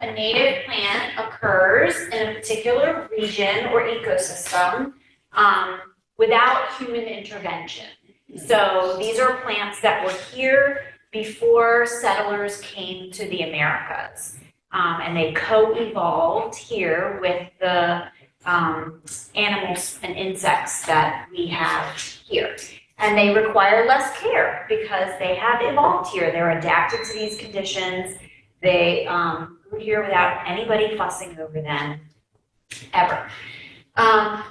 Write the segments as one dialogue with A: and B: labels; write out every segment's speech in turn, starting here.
A: A native plant occurs in a particular region or ecosystem without human intervention. So these are plants that were here before settlers came to the Americas. And they co-evolved here with the animals and insects that we have here. And they require less care because they have evolved here. They're adapted to these conditions. They grew here without anybody fussing over them, ever.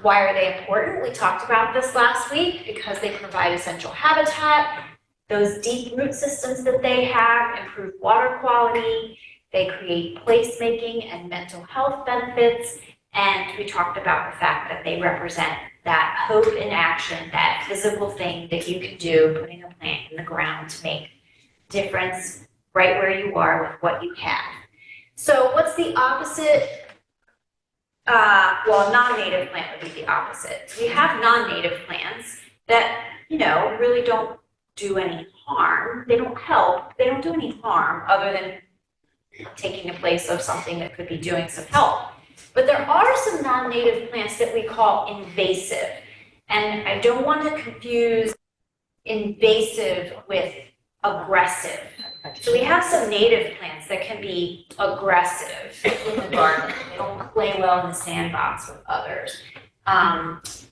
A: Why are they important? We talked about this last week because they provide essential habitat. Those deep root systems that they have improve water quality. They create placemaking and mental health benefits. And we talked about the fact that they represent that hope in action, that physical thing that you can do, putting a plant in the ground to make a difference right where you are with what you have. So what's the opposite? Well, non-native plant would be the opposite. So we have non-native plants that, really don't do any harm. They don't help. They don't do any harm other than taking the place of something that could be doing some help. But there are some non-native plants that we call invasive. And I don't want to confuse invasive with aggressive. So we have some native plants that can be aggressive in the garden. They don't play well in the sandbox with others.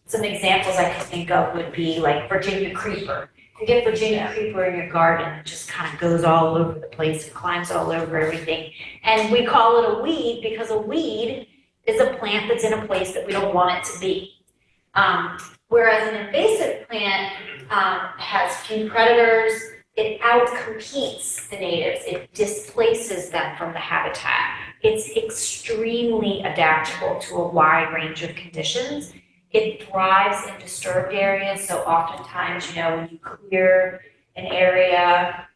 A: Some examples I can think of would be like Virginia creeper. You get Virginia creeper in your garden, it just kind of goes all over the place and climbs all over everything. And we call it a weed because a weed is a plant that's in a place that we don't want it to be. Whereas an invasive plant has few predators, it outcompetes the natives, it displaces them from the habitat. It's extremely adaptable to a wide range of conditions. It thrives in disturbed areas, so oftentimes, when you clear an area,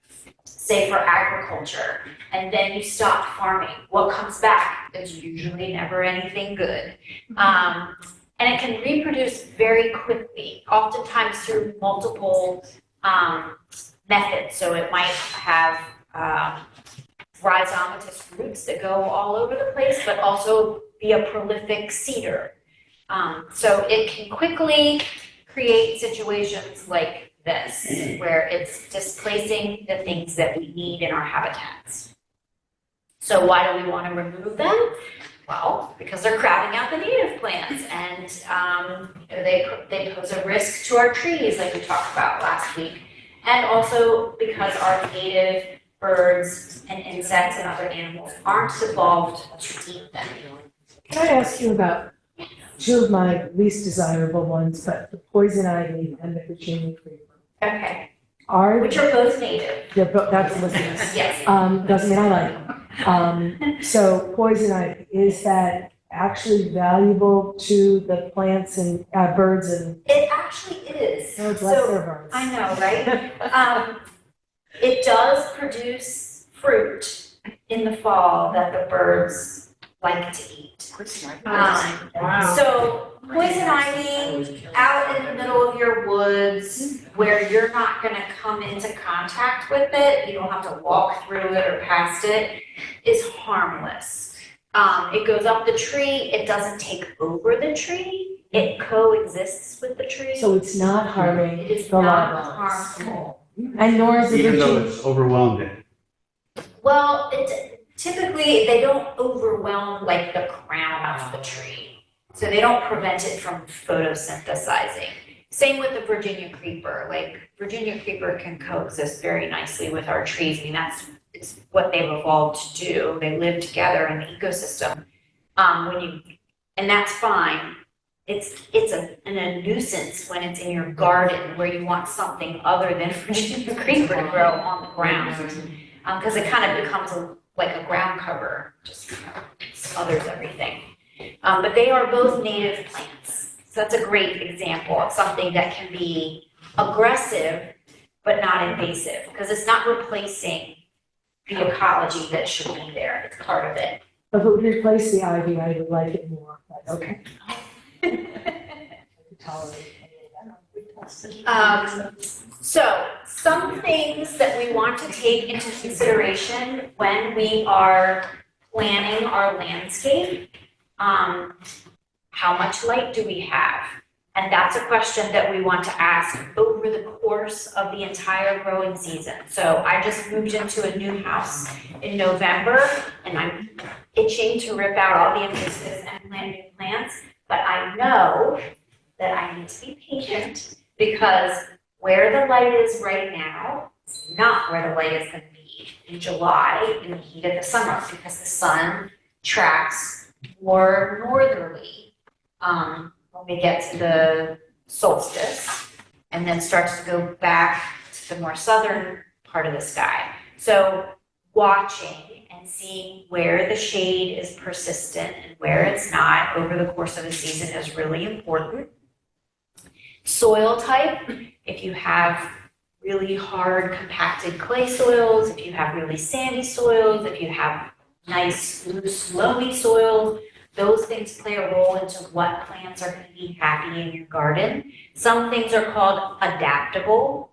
A: say for agriculture, and then you stop farming, what comes back is usually never anything good. And it can reproduce very quickly, oftentimes through multiple methods. So it might have rhizomatous roots that go all over the place, but also be a prolific seeder. So it can quickly create situations like this, where it's displacing the things that we need in our habitats. So why do we want to remove them? Well, because they're crowding out the native plants, and they pose a risk to our trees, like we talked about last week, and also because our native birds and insects and other animals aren't evolved to eat them.
B: Can I ask you about two of my least desirable ones, but the poison ivy and the Virginia creeper?
A: Okay.
B: Which
A: are both native.
B: That's listeners.
A: Yes.
B: Doesn't mean I like them. So poison ivy, is that actually valuable to the plants and birds and?
A: It actually is.
B: Oh, bless their birds.
A: I know, right? It does produce fruit in the fall that the birds like to eat.
B: Wow.
A: So poison ivy out in the middle of your woods where you're not going to come into contact with it, you don't have to walk through it or past it, is harmless. It goes up the tree, it doesn't take over the tree, it coexists with the tree.
B: So it's not harming
A: It is
B: the
A: not
B: live
A: harmful.
B: And nor is it
C: Even though
B: Virginia.
C: it's overwhelmed it.
A: Well, typically they don't overwhelm like the crown of the tree. So they don't prevent it from photosynthesizing. Same with the Virginia creeper. Like Virginia creeper can coexist very nicely with our trees. I mean, it's what they've evolved to do. They live together in the ecosystem. And that's fine. It's a nuisance when it's in your garden where you want something other than Virginia creeper to grow on the ground. Because it kind of becomes like a ground cover, just smothers everything. But they are both native plants. So that's a great example of something that can be aggressive, but not invasive, because it's not replacing the ecology that should be there. It's part of it.
B: If it would replace the ivy, I would like it more, but okay. I could tolerate it.
A: So some things that we want to take into consideration when we are planning our landscape, how much light do we have? And that's a question that we want to ask over the course of the entire growing season. So I just moved into a new house in November, and I'm itching to rip out all the hibiscus and plant new plants, but I know that I need to be patient because where the light is right now is not where the light is going to be in July in the heat of the summer, because the sun tracks more northerly when we get to the solstice, and then starts to go back to the more southern part of the sky. So watching and seeing where the shade is persistent and where it's not over the course of the season is really important. Soil type, if you have really hard compacted clay soils, if you have really sandy soils, if you have nice loose loamy soils, those things play a role into what plants are going to be happy in your garden. Some things are called adaptable.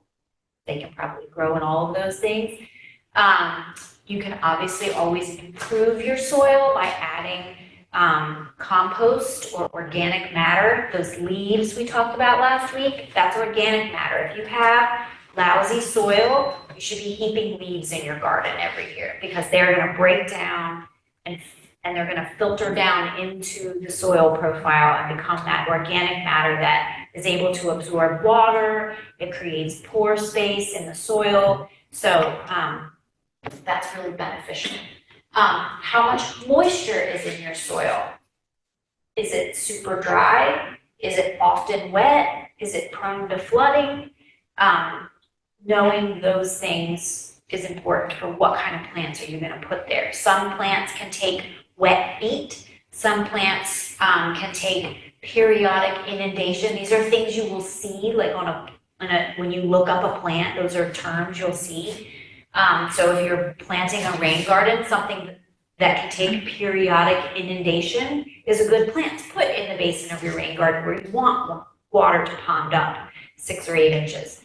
A: They can probably grow in all of those things. You can obviously always improve your soil by adding compost or organic matter. Those leaves we talked about last week, that's organic matter. If you have lousy soil, you should be heaping leaves in your garden every year, because they're going to break down and they're going to filter down into the soil profile and become that organic matter that is able to absorb water. It creates pore space in the soil. So that's really beneficial. How much moisture is in your soil? Is it super dry? Is it often wet? Is it prone to flooding? Knowing those things is important for what kind of plants are you going to put there. Some plants can take wet feet. Some plants can take periodic inundation. These are things you will see like when you look up a plant, those are terms you'll see. So if you're planting a rain garden, something that can take periodic inundation is a good plant to put in the basin of your rain garden where you want water to pond up 6 or 8 inches.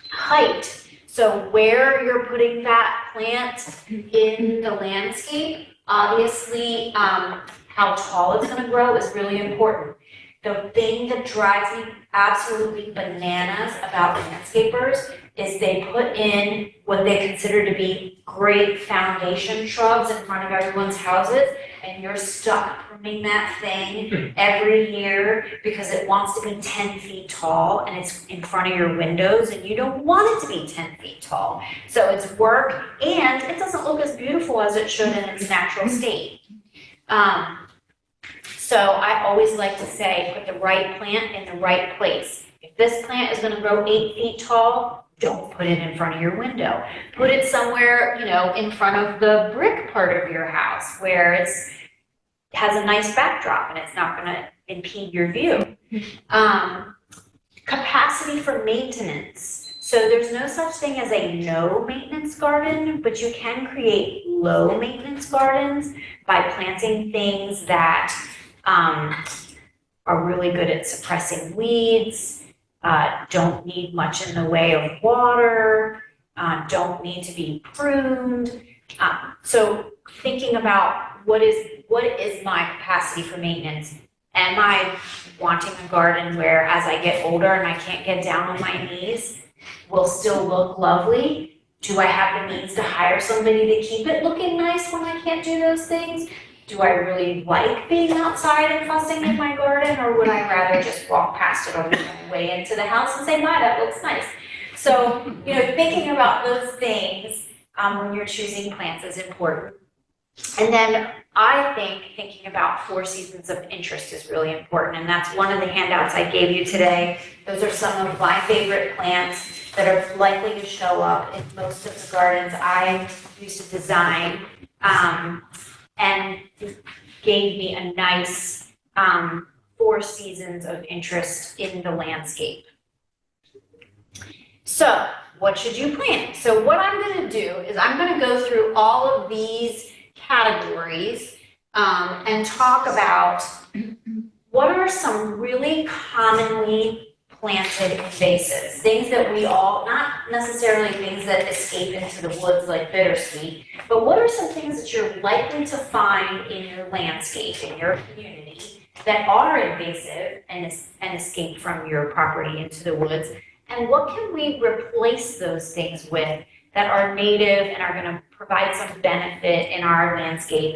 A: Height. So where you're putting that plant in the landscape, obviously how tall it's going to grow is really important. The thing that drives me absolutely bananas about landscapers is they put in what they consider to be great foundation shrubs in front of everyone's houses, and you're stuck pruning that thing every year because it wants to be 10 feet tall and it's in front of your windows, and you don't want it to be 10 feet tall. So it's work, and it doesn't look as beautiful as it should in its natural state. So I always like to say, put the right plant in the right place. If this plant is going to grow 8 feet tall, don't put it in front of your window. Put it somewhere, in front of the brick part of your house where it has a nice backdrop and it's not going to impede your view. Capacity for maintenance. So there's no such thing as a no maintenance garden, but you can create low maintenance gardens by planting things that are really good at suppressing weeds, don't need much in the way of water, don't need to be pruned. So thinking about what is my capacity for maintenance? Am I wanting a garden where as I get older and I can't get down on my knees, will still look lovely? Do I have the means to hire somebody to keep it looking nice when I can't do those things? Do I really like being outside and fussing in my garden, or would I rather just walk past it on the way into the house and say, "My, that looks nice"? So, thinking about those things when you're choosing plants is important. And then I think thinking about 4 seasons of interest is really important, and that's one of the handouts I gave you today. Those are some of my favorite plants that are likely to show up in most of the gardens I used to design. And gave me a nice 4 seasons of interest in the landscape. So what should you plant? So what I'm going to do is I'm going to go through all of these categories and talk about what are some really commonly planted invasives, things that we all, not necessarily things that escape into the woods like bittersweet, but what are some things that you're likely to find in your landscape, in your community, that are invasive and escape from your property into the woods? And what can we replace those things with that are native and are gonna provide some benefit in our landscape,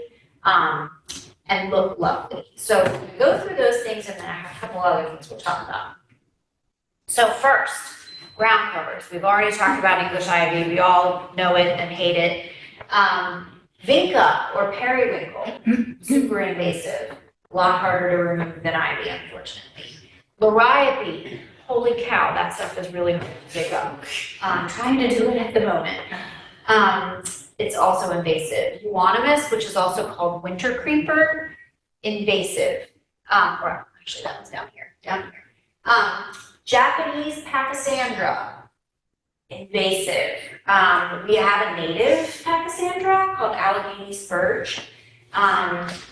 A: and look lovely? So we'll go through those things, and then I have a couple other things we'll talk about. So first, ground covers. We've already talked about English ivy. We all know it and hate it. Vinca or periwinkle, super invasive. A lot harder to remove than ivy, unfortunately. Liriope, holy cow, that stuff is really hard to pick up. I'm trying to do it at the moment. It's also invasive. Euonymus, which is also called winter creeper, invasive. Or actually, that one's down here. Japanese Pachysandra, invasive. We have a native Pachysandra called Allegheny spurge.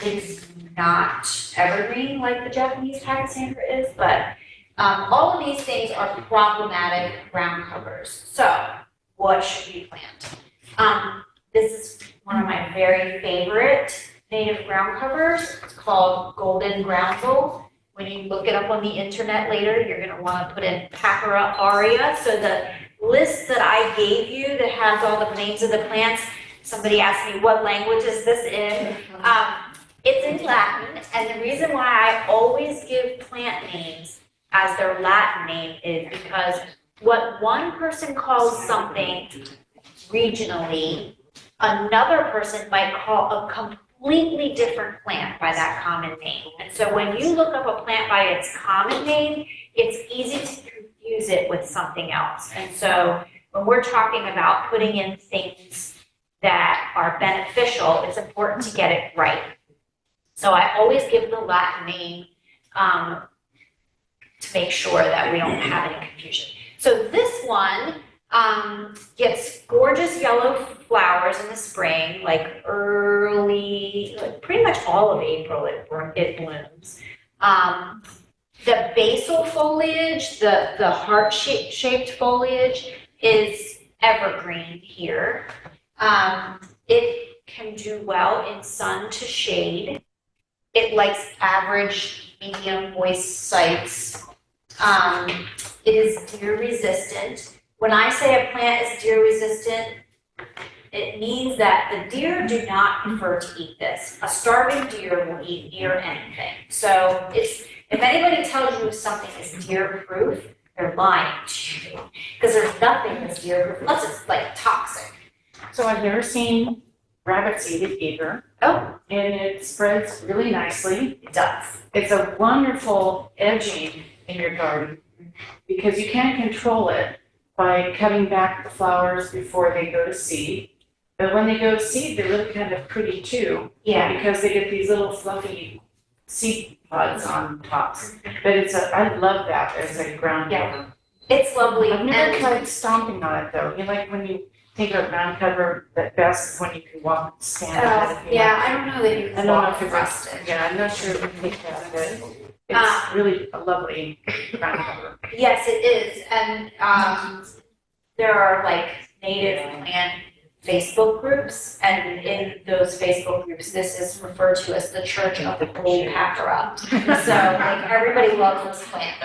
A: It's not evergreen like the Japanese Pachysandra is, but all of these things are problematic ground covers. So, what should we plant? This is one of my very favorite native ground covers. It's called golden groundsel. When you look it up on the internet later, you're going to want to put in Papyra aurea. So the list that I gave you that has all the names of the plants, somebody asked me, what language is this in? It's in Latin, and the reason why I always give plant names as their Latin name is because what one person calls something regionally, another person might call a completely different plant by that common name. And so when you look up a plant by its common name, it's easy to confuse it with something else. And so when we're talking about putting in things that are beneficial, it's important to get it right. So I always give the Latin name to make sure that we don't have any confusion. So this one gets gorgeous yellow flowers in the spring, like early, like pretty much all of April it blooms. The basal foliage, the heart-shaped foliage is evergreen here. It can do well in sun to shade. It likes average, medium, moist sites. It is deer resistant. When I say a plant is deer resistant, it means that the deer do not prefer to eat this. A starving deer will eat near anything. So if anybody tells you something is deer proof, they're lying to you. Because there's nothing that's deer proof unless it's like toxic.
C: So I've never seen rabbits eat it either.
A: Oh,
C: And it spreads really nicely.
A: it does.
C: It's a wonderful edging in your garden because you can't control it by cutting back the flowers before they go to seed. But when they go to seed, they're really kind of pretty too.
A: Yeah.
C: Because they get these little fluffy seed pods on tops. But I love that as a ground cover.
A: It's lovely.
C: I've never
A: And
C: tried stomping on it though. You like when you take a ground cover, the best is when you can walk, stand on it.
A: yeah, I don't know that you
C: I
A: can
C: don't know
A: walk
C: if it's
A: across it.
C: Yeah, I'm not sure if we take that, but it's really a lovely ground cover.
A: Yes, it is. And there are like native plant Facebook groups, and in those Facebook groups, this is referred to as the Church of the Holy Papyra. So like everybody loves this plant.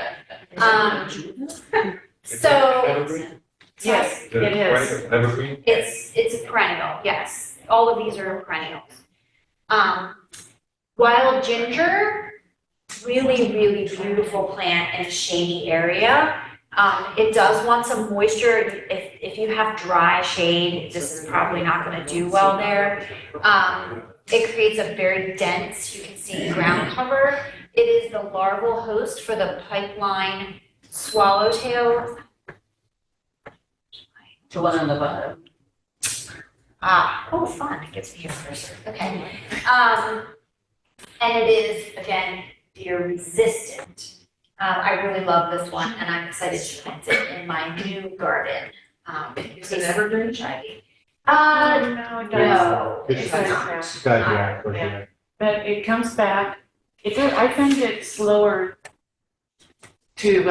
A: So
D: Evergreen?
C: Yes, it is.
D: Evergreen?
A: it's a perennial, yes. All of these are perennials. Wild ginger, really, really beautiful plant in a shady area. It does want some moisture. If you have dry shade, this is probably not going to do well there. It creates a very dense, you can see, ground cover. It is the larval host for the pipeline swallowtail.
E: The one on the bottom.
A: Oh, fun, it gets me here first. Okay. And it is, again, deer resistant. I really love this one, and I'm excited to plant it in my new garden.
E: Is it evergreen?
A: Ivy.
C: No, it doesn't.
A: No.
D: It's
A: It's
C: not.
D: not.
C: But it comes back. I find it slower to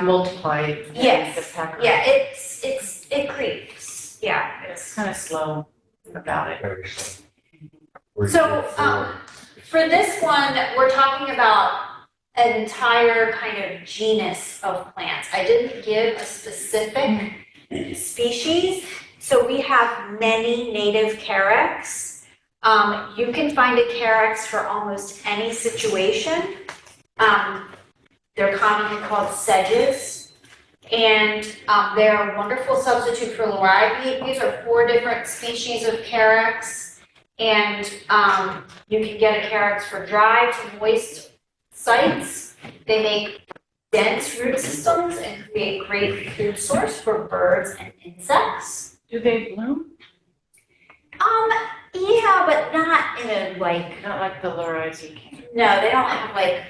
C: multiply.
A: Yes.
C: The packer.
A: Yeah, it creeps, yeah.
C: It's kind of slow about it.
D: Very slow. We're
A: So,
D: good for-
A: for this one, we're talking about an entire kind of genus of plants. I didn't give a specific species, so we have many native carex. You can find a carex for almost any situation. They're commonly called sedges, and they're a wonderful substitute for larvae. These are 4 different species of carex, and you can get a carex for dry to moist sites. They make dense root systems and create great food source for birds and insects.
C: Do they bloom?
A: Yeah, but not in a like,
C: Not like the Laurasian.
A: no, they don't have like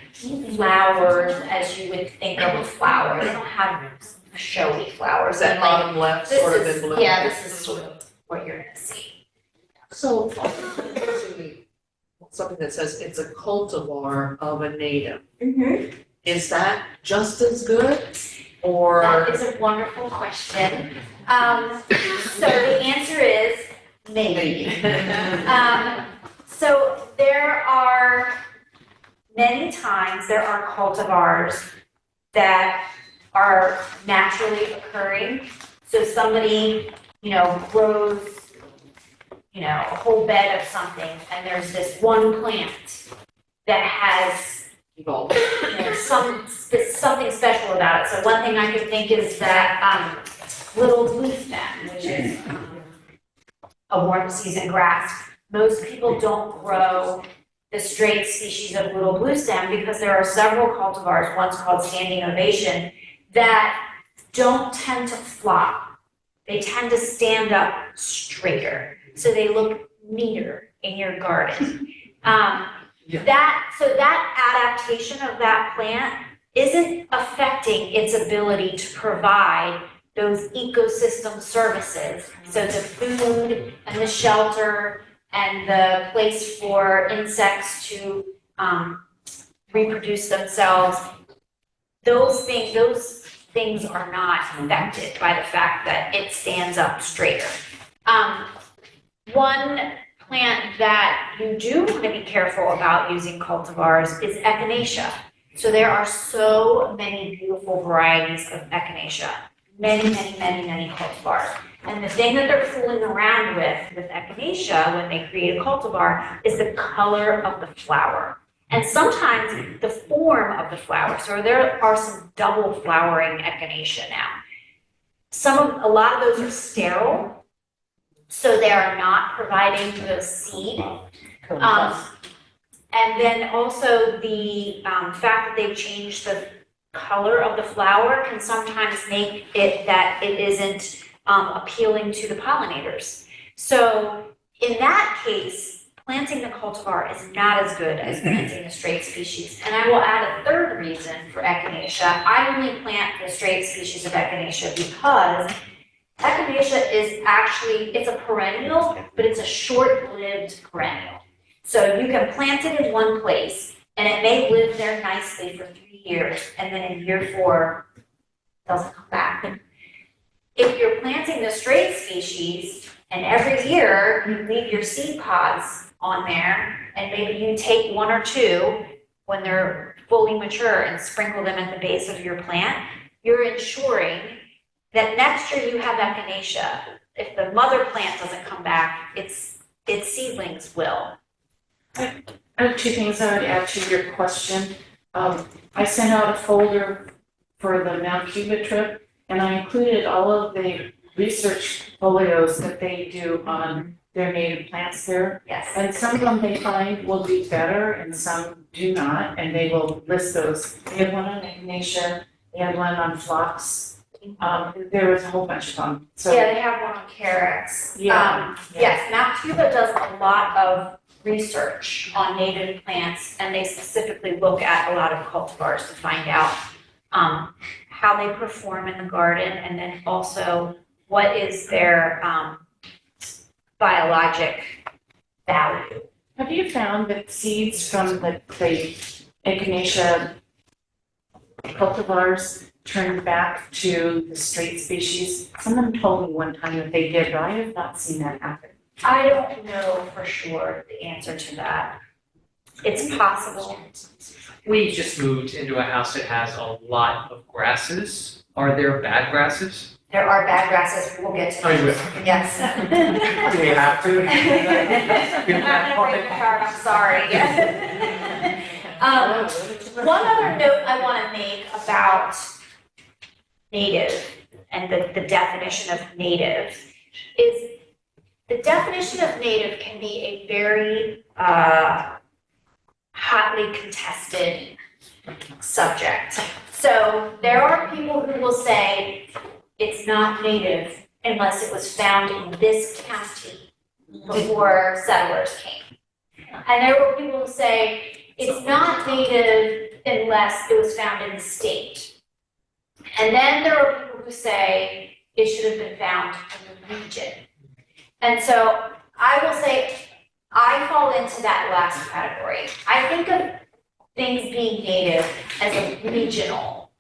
A: flowers as you would think of a flower. They don't have showy flowers.
E: Is that
A: And, like,
E: bottom left
A: this
E: sort of
A: is-
E: in blue?
A: Yeah, this is sort of what you're gonna see.
E: So, something that says it's a cultivar of a native, is that just as good? Or?
A: That is a wonderful question. So the answer is maybe. So there are there are cultivars that are naturally occurring. So somebody, grows, a whole bed of something, and there's this one plant that has
E: Evolved.
A: something special about it. So one thing I could think is that little blue stem, which is a warm season grass. Most people don't grow the straight species of little blue stem because there are several cultivars, one's called standing ovation, that don't tend to flop. They tend to stand up straighter, so they look neater in your garden. That adaptation of that plant isn't affecting its ability to provide those ecosystem services. So the food and the shelter and the place for insects to reproduce themselves, those things are not affected by the fact that it stands up straighter. One plant that you do want to be careful about using cultivars is echinacea. So there are so many beautiful varieties of echinacea, many cultivars. And the thing that they're fooling around with echinacea when they create a cultivar is the color of the flower. And sometimes the form of the flower. So there are some double flowering echinacea now. A lot of those are sterile, so they are not providing the seed. And then also the fact that they've changed the color of the flower can sometimes make it that it isn't appealing to the pollinators. So in that case, planting the cultivar is not as good as planting the straight species. And I will add a third reason for echinacea. I only plant the straight species of echinacea because echinacea is actually, it's a perennial, but it's a short-lived perennial. So you can plant it in one place, and it may live there nicely for 3 years, and then in year 4, it doesn't come back. If you're planting the straight species, and every year you leave your seed pods on there, and maybe you take 1 or 2 when they're fully mature and sprinkle them at the base of your plant, you're ensuring that next year you have echinacea. If the mother plant doesn't come back, its seedlings will.
C: I have 2 things I would add to your question. I sent out a folder for the Mount Cuba trip, and I included all of the research folios that they do on their native plants there.
A: Yes.
C: And some of them they find will do better and some do not, and they will list those. They had one on echinacea, they had one on phlox. There was a whole bunch of them, so.
A: Yeah, they have one on carex.
C: Yeah.
A: Yes, Mount Cuba does a lot of research on native plants, and they specifically look at a lot of cultivars to find out how they perform in the garden, and then also what is their biologic value.
C: Have you found that seeds from the echinacea cultivars turned back to the straight species? Someone told me one time that they did, but I have not seen that happen.
A: I don't know for sure the answer to that. It's possible.
F: We just moved into a house that has a lot of grasses. Are there bad grasses?
A: There are bad grasses, we'll get to
F: Oh, you
A: those.
F: will.
A: Yes.
F: Do we have to?
A: I'm not gonna break your heart, I'm sorry. One other note I wanna make about native and the definition of native is the definition of native can be a very hotly contested subject. So there are people who will say it's not native unless it was found in this county before settlers came. And there were people who say it's not native unless it was found in the state. And then there are people who say it should have been found in the region. And so I will say I fall into that last category. I think of things being native as a regional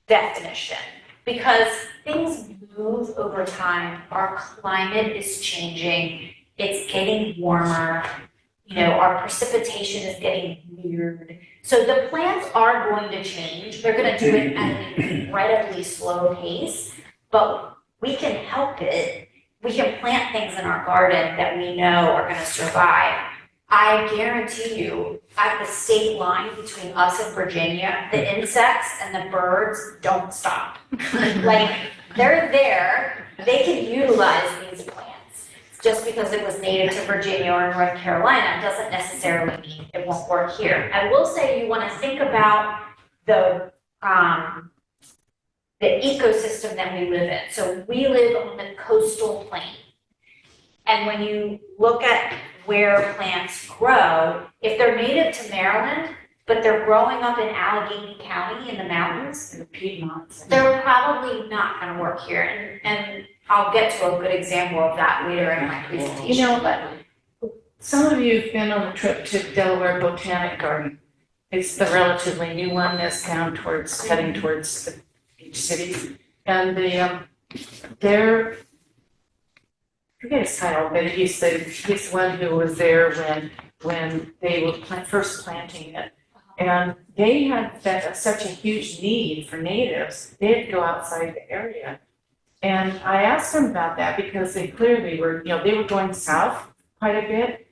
A: definition because things move over time. Our climate is changing. It's getting warmer. You know, our precipitation is getting weird. So the plants are going to change. They're going to do it at an incredibly slow pace, but we can help it. We can plant things in our garden that we know are going to survive. I guarantee you, at the state line between us and Virginia, the insects and the birds don't stop. Like, they're there, they can utilize these plants. Just because it was native to Virginia or North Carolina doesn't necessarily mean it won't work here. I will say you want to think about the ecosystem that we live in. So we live on the coastal plain. And when you look at where plants grow, if they're native to Maryland, but they're growing up in Allegheny County in the mountains,
C: In the Piedmonts.
A: they're probably not gonna work here. And I'll get to a good example of that later in my presentation.
C: You know, but some of you have been on a trip to Delaware Botanic Garden. It's the relatively new one that's down towards, heading towards the beach cities. And they're, I forget his title, but he's the one who was there when they were first planting it. And they had such a huge need for natives, they had to go outside the area. And I asked them about that because they clearly were, they were going south quite a bit,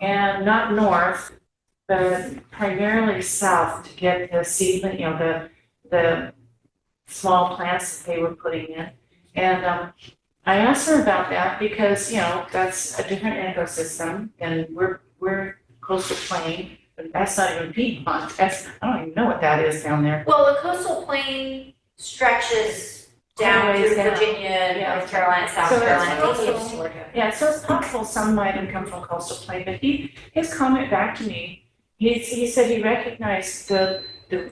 C: and not north, but primarily south to get the seedling, the small plants that they were putting in. And I asked her about that because, that's a different ecosystem and we're coastal plain, but that's not even Piedmont. I don't even know what that is down there.
A: Well, the coastal plain stretches down
C: Ways
A: through
C: down.
A: Virginia,
C: Yeah.
A: North Carolina, South
C: So that's
A: Carolina, maybe
C: also-
A: it's Georgia.
C: Yeah, so it's possible some might have come from coastal plain, but his comment back to me, he said he recognized the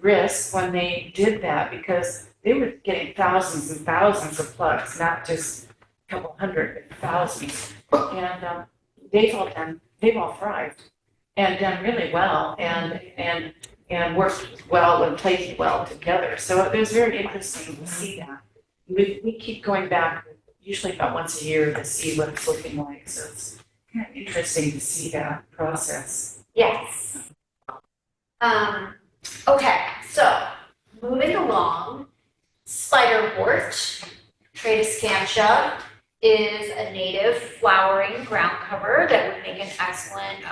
C: risk when they did that because they were getting thousands and thousands of plugs, not just a couple hundred, but thousands. And they've all thrived and done really well and worked well and played well together. So it was very interesting to see that. We keep going back usually about once a year to see what it's looking like. So it's kind of interesting to see that process.
A: Yes. Okay, so moving along, spiderwort, Tradescantia, is a native flowering ground cover that would make an excellent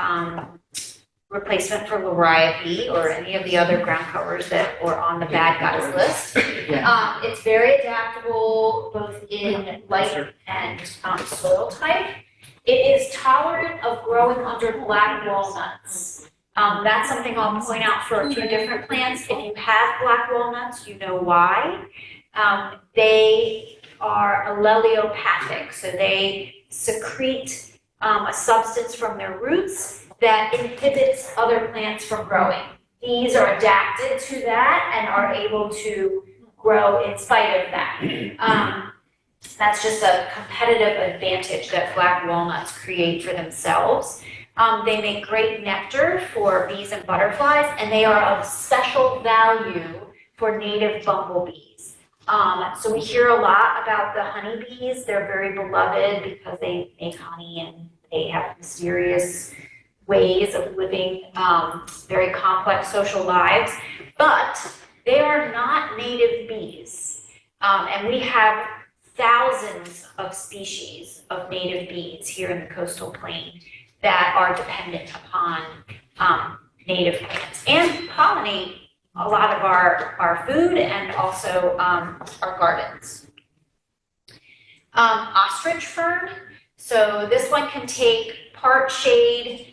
A: replacement for Liriope or any of the other ground covers that were on the bad guys list. It's very adaptable both in light and soil type. It is tolerant of growing under black walnuts. That's something I'll point out for a few different plants. If you have black walnuts, you know why. They are alleliopathic, so they secrete a substance from their roots that inhibits other plants from growing. These are adapted to that and are able to grow in spite of that. That's just a competitive advantage that black walnuts create for themselves. They make great nectar for bees and butterflies, and they are of special value for native bumblebees. So we hear a lot about the honeybees. They're very beloved because they make honey and they have mysterious ways of living very complex social lives. But they are not native bees. And we have thousands of species of native bees here in the coastal plain that are dependent upon native plants and pollinate a lot of our food and also our gardens. Ostrich fern, so this one can take part shade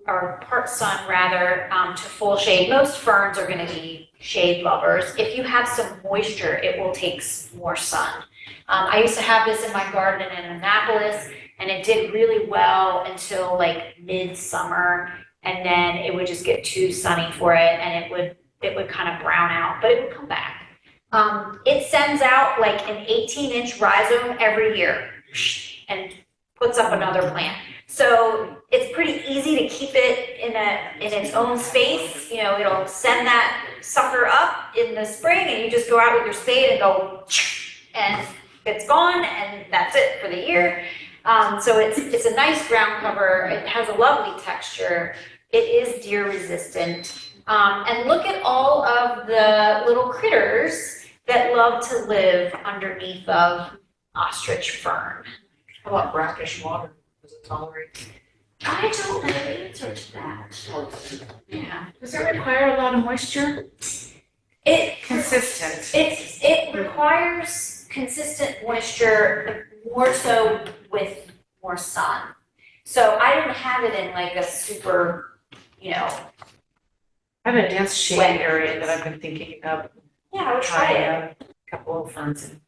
A: or part sun rather, to full shade. Most ferns are gonna be shade lovers. If you have some moisture, it will take more sun. I used to have this in my garden in Annapolis, and it did really well until like midsummer, and then it would just get too sunny for it, and it would kind of brown out, but it would come back. It sends out like an 18-inch rhizome every year and puts up another plant. So it's pretty easy to keep it in its own space. You know, it'll send that sucker up in the spring, and you just go out with your spade and go, and it's gone, and that's it for the year. So it's a nice ground cover. It has a lovely texture. It is deer resistant. And look at all of the little critters that love to live underneath of ostrich fern.
E: How about brackish water? Does it tolerate?
A: I don't know the answer to that. Yeah.
C: Does it require a lot of moisture? Consistent.
A: It requires consistent moisture, more so with more sun. So I don't have it in like a super,
C: I have a dense shade area that I've been thinking of.
A: yeah, I would try it.
C: A couple of ferns in.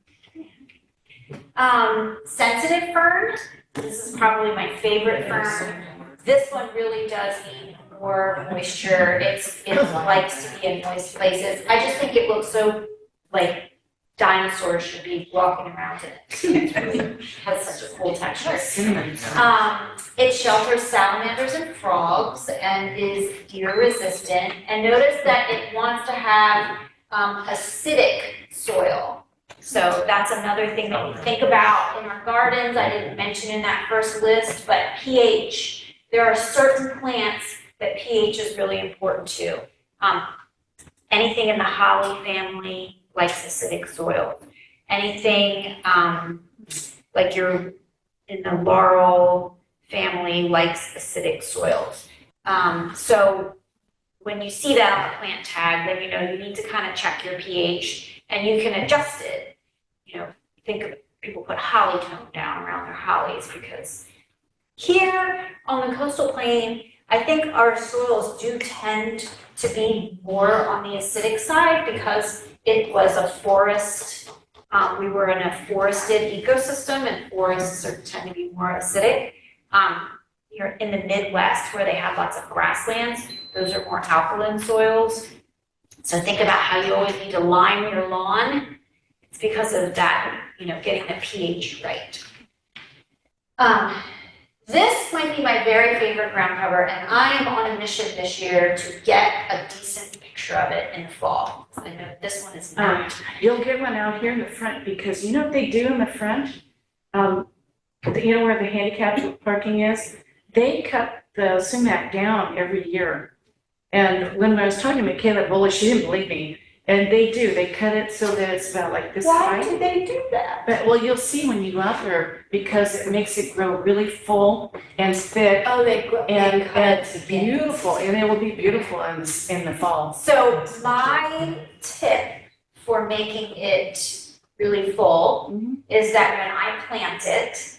A: Sensitive fern, this is probably my favorite fern. This one really does need more moisture. It likes to be in moist places. I just think it looks so like dinosaurs should be walking around in it. It has such a cool texture.
C: Cinnamon.
A: It shelters salamanders and frogs and is deer resistant. And notice that it wants to have acidic soil. So that's another thing that we think about in our gardens. I didn't mention in that first list, but pH. There are certain plants that pH is really important to. Anything in the holly family likes acidic soil. Anything like you're in the laurel family likes acidic soils. So when you see that on the plant tag, then you know you need to kind of check your pH and you can adjust it. Think of people put holly tone down around their hollies because here on the coastal plain, I think our soils do tend to be more on the acidic side because it was a forest. We were in a forested ecosystem, and forests tend to be more acidic. You're in the Midwest where they have lots of grasslands. Those are more alkaline soils. So think about how you always need to lime your lawn. It's because of that, getting the pH right. This might be my very favorite ground cover, and I am on a mission this year to get a decent picture of it in the fall. I know this one is not.
C: You'll get one out here in the front because you know what they do in the front? Where the handicap parking is? They cut the sumac down every year. And when I was talking to Michaela Bullish, she didn't believe me. And they do, they cut it so that it's about like this
A: Why
C: high.
A: do they do that?
C: But, well, you'll see when you go out there because it makes it grow really full and thick.
A: Oh, they
C: And
A: cut it
C: it's beautiful, and it will be beautiful in the fall.
A: So my tip for making it really full is that when I plant it,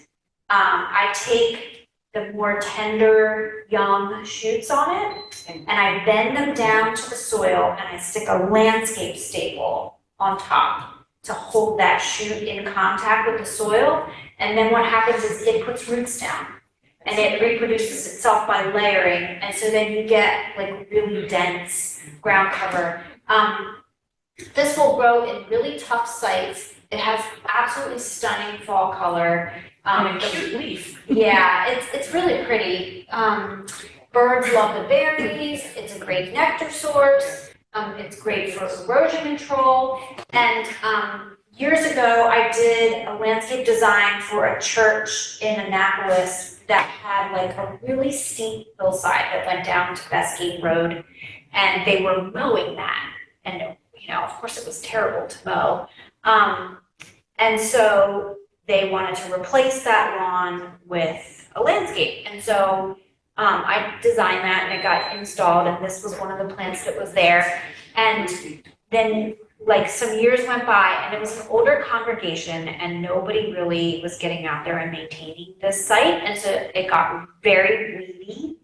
A: I take the more tender young shoots on it and I bend them down to the soil and I stick a landscape staple on top to hold that shoot in contact with the soil. And then what happens is it puts roots down and it reproduces itself by layering. And so then you get like really dense ground cover. This will grow in really tough sites. It has absolutely stunning fall color.
C: And a cute leaf.
A: Yeah, it's really pretty. Birds love the berries. It's a great nectar source. It's great for erosion control. And years ago, I did a landscape design for a church in Annapolis that had like a really steep hillside that went down to Vescade Road. And they were mowing that. And, you know, of course, it was terrible to mow. And so they wanted to replace that lawn with a landscape. And so I designed that and it got installed, and this was one of the plants that was there. And then like some years went by and it was an older congregation and nobody really was getting out there and maintaining this site. And so it got very weedy.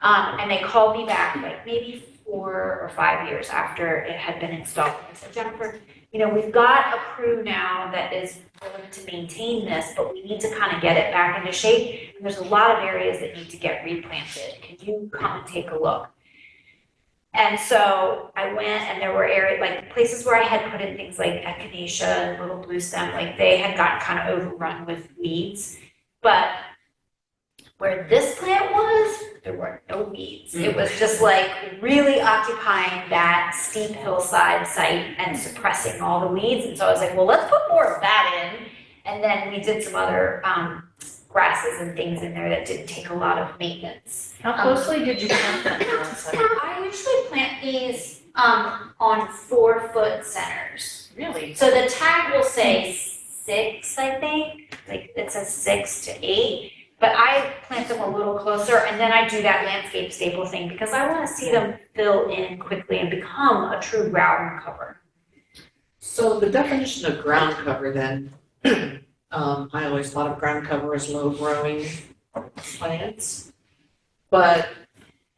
A: And they called me back like maybe 4 or 5 years after it had been installed. I said, Jennifer, you know, we've got a crew now that is willing to maintain this, but we need to kind of get it back into shape. And there's a lot of areas that need to get replanted. Can you come and take a look? And so I went, and there were areas, like places where I had put in things like echinacea and little blue stem, like they had gotten kind of overrun with weeds. But where this plant was, there were no weeds. It was just like really occupying that steep hillside site and suppressing all the weeds. And so I was like, well, let's put more of that in. And then we did some other grasses and things in there that didn't take a lot of maintenance.
C: How closely did you plant that bonsai?
A: I usually plant these on 4-foot centers.
C: Really?
A: So the tag will say 6, I think, like it says 6 to 8. But I plant them a little closer, and then I do that landscape staple thing because I want to see them fill in quickly and become a true ground cover.
E: So the definition of ground cover then, I always thought of ground cover as low growing plants. But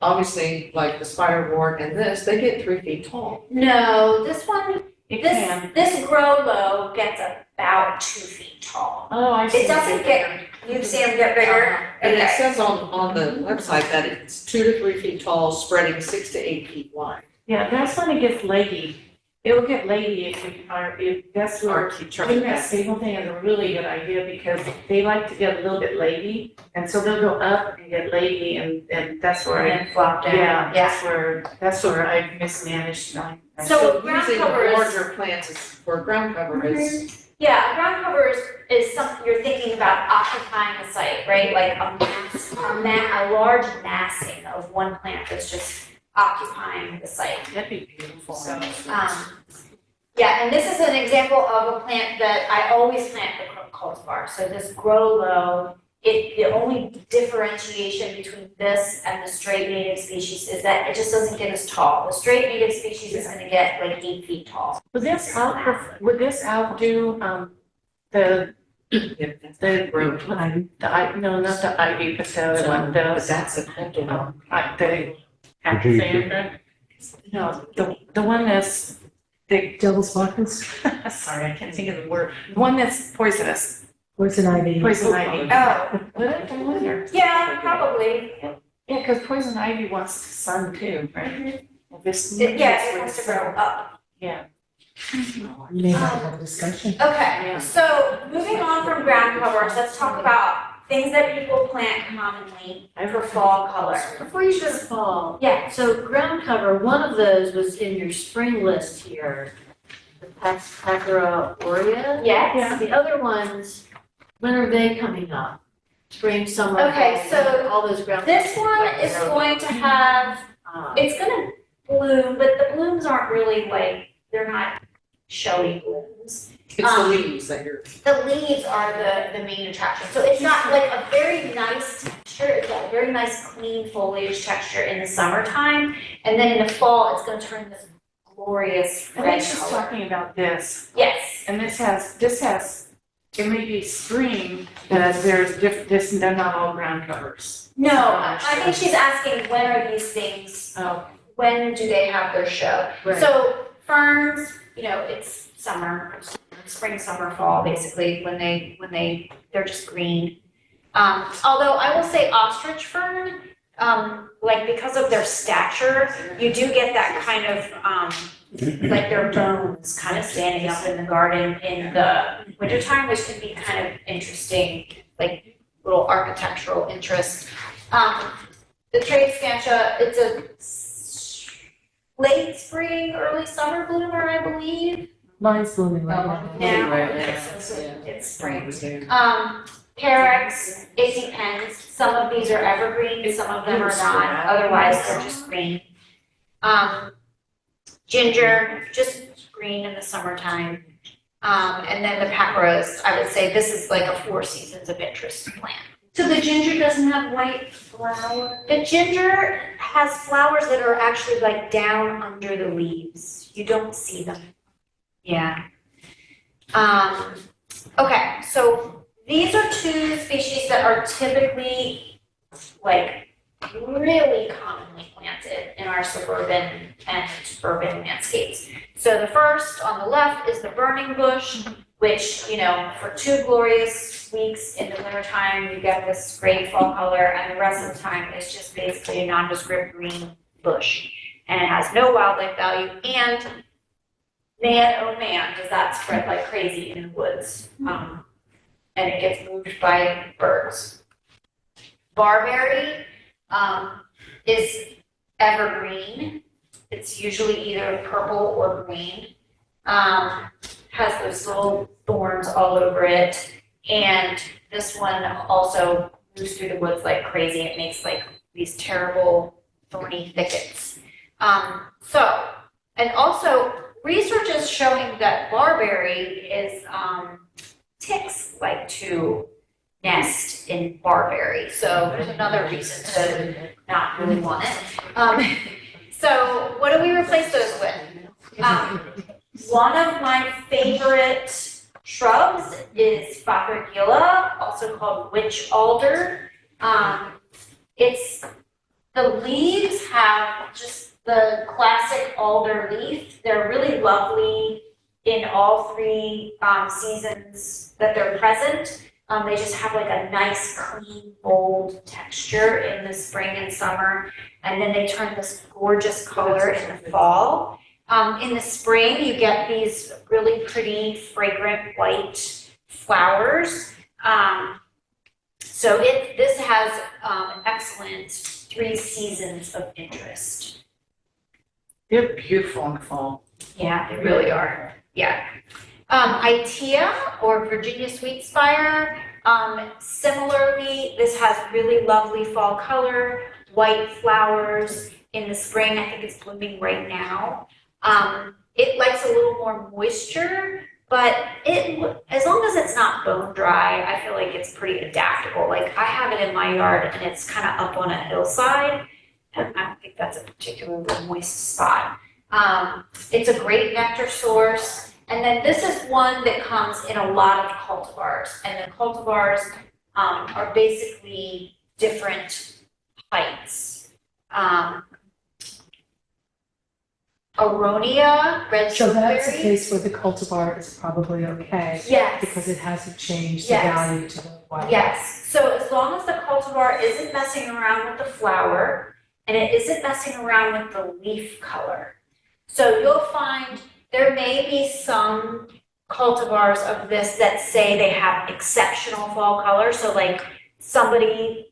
E: obviously, like the spiderwort and this, they get 3 feet tall.
A: No, this one,
C: It can.
A: this grow low gets about 2 feet tall.
C: Oh, I see.
A: It doesn't get, you see them get bigger?
E: And it
A: Okay.
E: says on the website that it's 2 to 3 feet tall, spreading 6 to 8 feet wide.
C: Yeah, that's when it gets leggy. It'll get leggy if that's where
E: Or keep track
C: doing
E: of
C: that
E: that.
C: staple thing is a really good idea because they like to get a little bit leggy. And so they'll go up and get leggy and that's where
A: And then flop down.
C: yeah, that's where I mismanaged.
A: So ground
E: using
A: cover is-
E: larger plants is- for ground cover is,
A: Yeah, ground cover is something you're thinking about occupying the site, right? Like a large massing of one plant that's just occupying the site.
C: That'd be beautiful.
A: So, yeah, and this is an example of a plant that I always plant the cultivar. So this grow low, the only differentiation between this and the straight native species is that it just doesn't get as tall. The straight native species is gonna get like 8 feet tall.
C: Would this outdo the
E: yeah, that's ground.
C: no, not the ivy, but the other one,
E: But that's a cultivar.
C: the Alexander. No, the one that's the
B: Devil's Buckets,
C: sorry, I can't think of the word. The one that's poisonous,
B: poison ivy.
C: poison ivy.
A: Oh,
C: I wonder.
A: yeah, probably.
C: Yeah, because poison ivy wants the sun too, right? Well, this.
A: Yeah, it has to grow up.
C: Yeah.
B: We may have a discussion.
A: Okay, so moving on from ground covers, let's talk about things that people plant commonly for fall color.
G: Before you go to fall,
A: Yeah,
G: so ground cover, one of those was in your spring list here, the Pachyra aurea.
A: yes.
G: The other ones, when are they coming up? Spring, summer,
A: Okay,
G: fall,
A: so
G: all those ground.
A: This one is going to have, it's gonna bloom, but the blooms aren't really like, they're not showy blooms.
E: It's the leaves that you're,
A: The leaves are the main attraction. So it's not like a very nice texture, it's got a very nice clean foliage texture in the summertime. And then in the fall, it's gonna turn this glorious
C: I
A: red
C: think she's
A: color.
C: talking about this,
A: Yes,
C: and this has, it may be spring, but they're not all ground covers.
A: no, I think she's asking when are these things,
C: Oh,
A: when do they have their show?
G: Right.
A: So ferns, you know, it's summer, spring, summer, fall, basically, when they're just green. Although I will say ostrich fern, like because of their stature, you do get that kind of, like their bones kind of standing up in the garden in the wintertime, which can be kind of interesting, like little architectural interest. The trade scantia, late spring, early summer bloomer, I believe.
B: Mine's blooming right
E: Oh,
B: now.
A: Now,
E: Right,
A: okay,
E: yeah,
A: so
E: yeah.
A: it's spring.
E: It was there.
A: Carex, it depends. Some of these are evergreen, some of them are not, otherwise they're just green. Ginger, just green in the summertime. And then the Papyrus, I would say this is like a 4 seasons of interest plant.
G: So the ginger doesn't have white flower?
A: The ginger has flowers that are actually like down under the leaves. You don't see them. Yeah. Okay, so these are 2 species that are typically like really commonly planted in our suburban and urban landscapes. So the first on the left is the burning bush, which, you know, for 2 glorious weeks in the wintertime, you get this great fall color, and the rest of the time it's just basically a nondescript green bush. And it has no wildlife value, and man, oh man, does that spread like crazy in the woods. And it gets moved by birds. Barberry is evergreen. It's usually either purple or green. Has those little thorns all over it. And this one also moves through the woods like crazy. It makes like these terrible thorny thickets. And also research is showing that barberry is, ticks like to nest in barberry. So there's another reason to not really want it. So what do we replace those with? One of my favorite shrubs is Phacogylla, also called witch alder. It's, the leaves have just the classic alder leaf. They're really lovely in all 3 seasons that they're present. They just have like a nice, clean, bold texture in the spring and summer, and then they turn this gorgeous color in the fall. In the spring, you get these really pretty, fragrant white flowers. So this has excellent 3 seasons of interest.
C: They're beautiful in the fall.
A: Yeah, they really are. Yeah. Itea or Virginia Sweetspire, similarly, this has really lovely fall color, white flowers in the spring. I think it's blooming right now. It likes a little more moisture, but as long as it's not bone dry, I feel like it's pretty adaptable. Like I have it in my yard and it's kind of up on a hillside, and I don't think that's a particularly moist spot. It's a great nectar source. And then this is one that comes in a lot of cultivars, and the cultivars are basically different heights. Aronia, red
B: So that's a
A: chokeberry.
B: case where the cultivar is probably okay,
A: Yes.
B: because it hasn't changed the
A: Yes.
B: value to the wild.
A: Yes, so as long as the cultivar isn't messing around with the flower and it isn't messing around with the leaf color. So you'll find there may be some cultivars of this that say they have exceptional fall color. So like somebody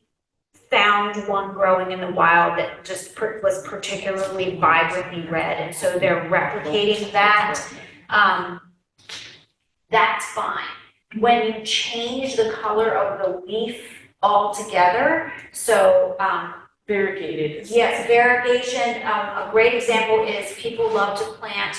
A: found one growing in the wild that just was particularly vibrantly red, and so they're replicating that. That's fine. When you change the color of the leaf altogether, so
C: Variegated.
A: yes, variegation. A great example is people love to plant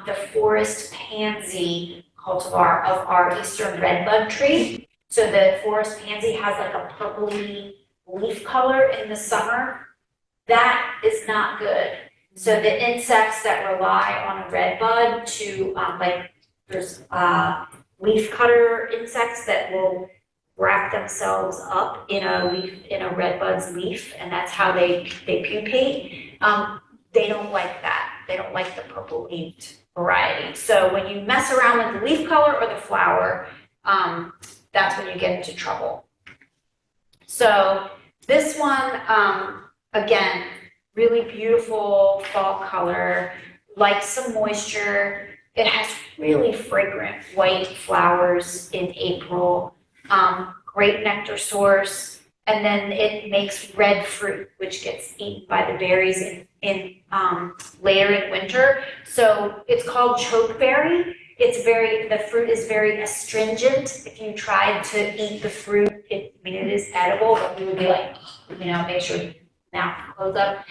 A: the forest pansy cultivar of our eastern redbud tree. So the forest pansy has like a purpley leaf color in the summer. That is not good. So the insects that rely on a redbud to like there's leaf cutter insects that will wrap themselves up in a redbud's leaf, and that's how they pupate. They don't like that. They don't like the purple leafed variety. So when you mess around with the leaf color or the flower, that's when you get into trouble. So this one, again, really beautiful fall color, likes some moisture. It has really fragrant white flowers in April. Great nectar source. and then it makes red fruit, which gets eaten by the berries later in winter. So it's called chokeberry. The fruit is very astringent. If you tried to eat the fruit, it is edible, but you would be like, make sure you now close up.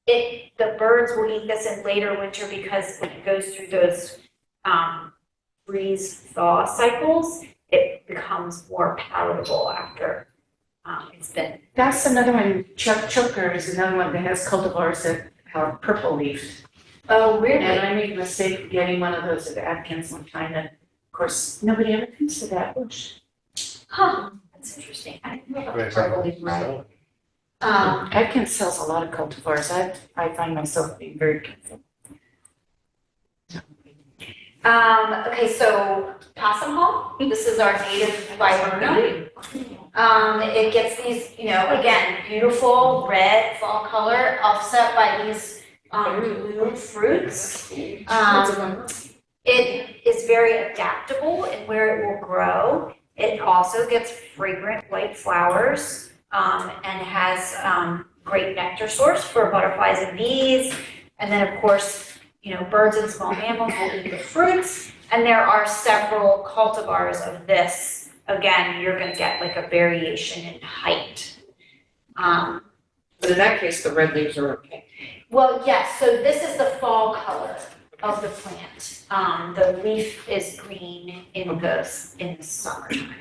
A: The birds will eat this in later winter because when it goes through those freeze thaw cycles, it becomes more palatable after it's been.
C: That's another one, choker is another one that has cultivars that are purple leaf.
A: Oh, really?
C: And I made a mistake of getting one of those at Atkins one time, and of course, nobody ever comes to that bush.
A: Huh, that's interesting. I didn't know about the
D: Right, so-
A: purple leaf variety.
C: Atkins sells a lot of cultivars. I find myself being very careful.
A: Okay, so possum hall, this is our native viburnum. It gets these, again, beautiful red fall color offset by these blue fruits. It is very adaptable in where it will grow. It also gets fragrant white flowers and has great nectar source for butterflies and bees. And then, of course, birds and small mammals will eat the fruits. And there are several cultivars of this. Again, you're going to get like a variation in height.
E: But in that case, the red leaves are okay.
A: Well, yes, so this is the fall color of the plant. The leaf is green in the summertime.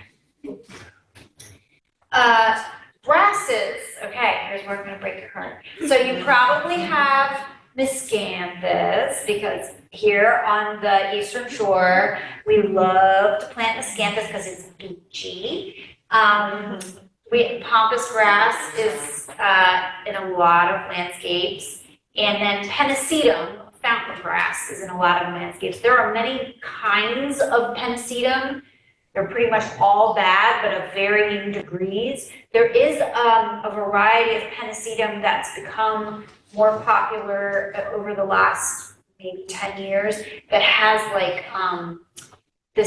A: Grasses, okay, here's where I'm gonna break your heart. So you probably have miscanthus, because here on the eastern shore, we love to plant miscanthus because it's beachy. Pampas grass is in a lot of landscapes, and then pennisetum, fountain grass, is in a lot of landscapes. There are many kinds of pennisetum. They're pretty much all bad, but of varying degrees. There is a variety of pennisetum that's become more popular over the last maybe 10 years that has like the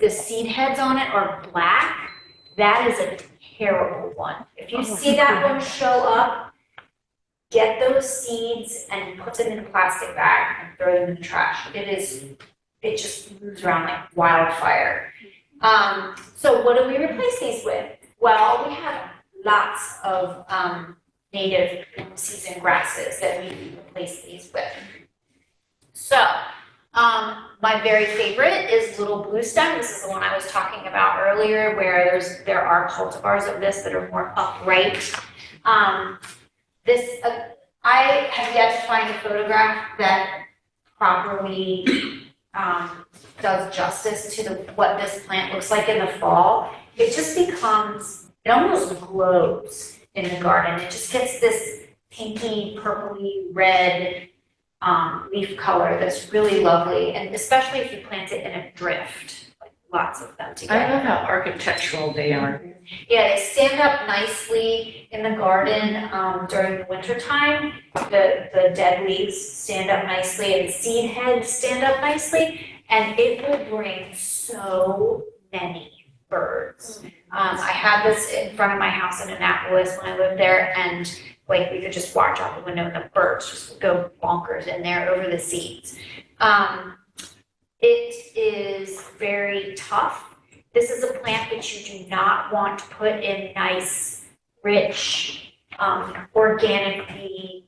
A: seed heads on it are black. That is a terrible one. If you see that one show up, get those seeds and put them in a plastic bag and throw them in the trash. It just moves around like wildfire. So what do we replace these with? Well, we have lots of native season grasses that we replace these with. So, my very favorite is little blue stem. This is the one I was talking about earlier, where there are cultivars of this that are more upright. I have yet to find a photograph that properly does justice to what this plant looks like in the fall. It just it almost glows in the garden. It just gets this pinky, purpley, red leaf color that's really lovely, and especially if you plant it in a drift, like lots of them together.
C: I love how architectural they are.
A: Yeah, they stand up nicely in the garden during the winter time. The dead leaves stand up nicely and the seed heads stand up nicely, and it will bring so many birds. I had this in front of my house in Annapolis when I lived there, and like we could just watch out the window and the birds just would go bonkers in there over the seeds. It is very tough. This is a plant that you do not want to put in nice, rich, organically,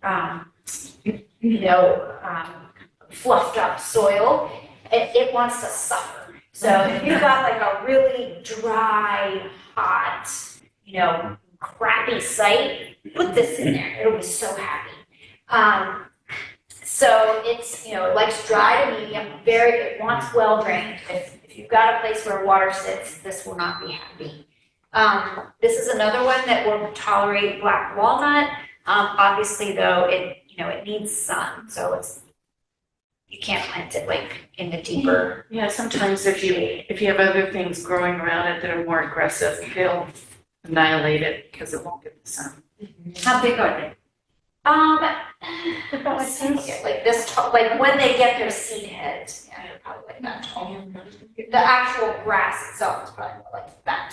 A: fluffed up soil. It wants to suffer. So if you've got like a really dry, hot, crappy site, put this in there. It'll be so happy. So it's, it likes dry to medium, it wants well drained. If you've got a place where water sits, this will not be happy. This is another one that will tolerate black walnut. Obviously though, it needs sun, so you can't plant it like in the deeper.
C: Yeah, sometimes if you have other things growing around it that are more aggressive, they'll annihilate it because it won't get the sun.
A: How big are they? Let's see, like this tall, like when they get their seed heads, yeah, they're probably like that tall. The actual grass itself is probably more like that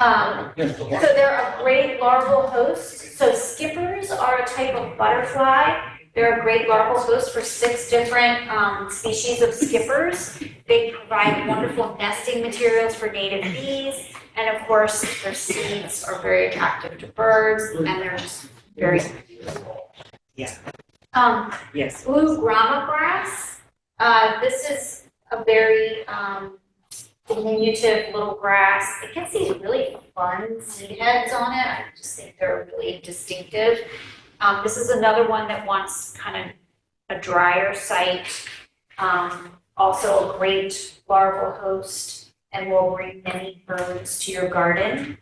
A: So they're a great larval host. So skippers are a type of butterfly. They're a great larval host for 6 different species of skippers. They provide wonderful nesting materials for native bees. And of course, their seeds are very attractive to birds and they're just very beautiful.
E: Yeah. Yes.
A: Blue grama grass. This is a very diminutive little grass. It gets these really fun seed heads on it. I just think they're really distinctive. This is another one that wants kind of a drier site. Also a great larval host and will bring many birds to your garden.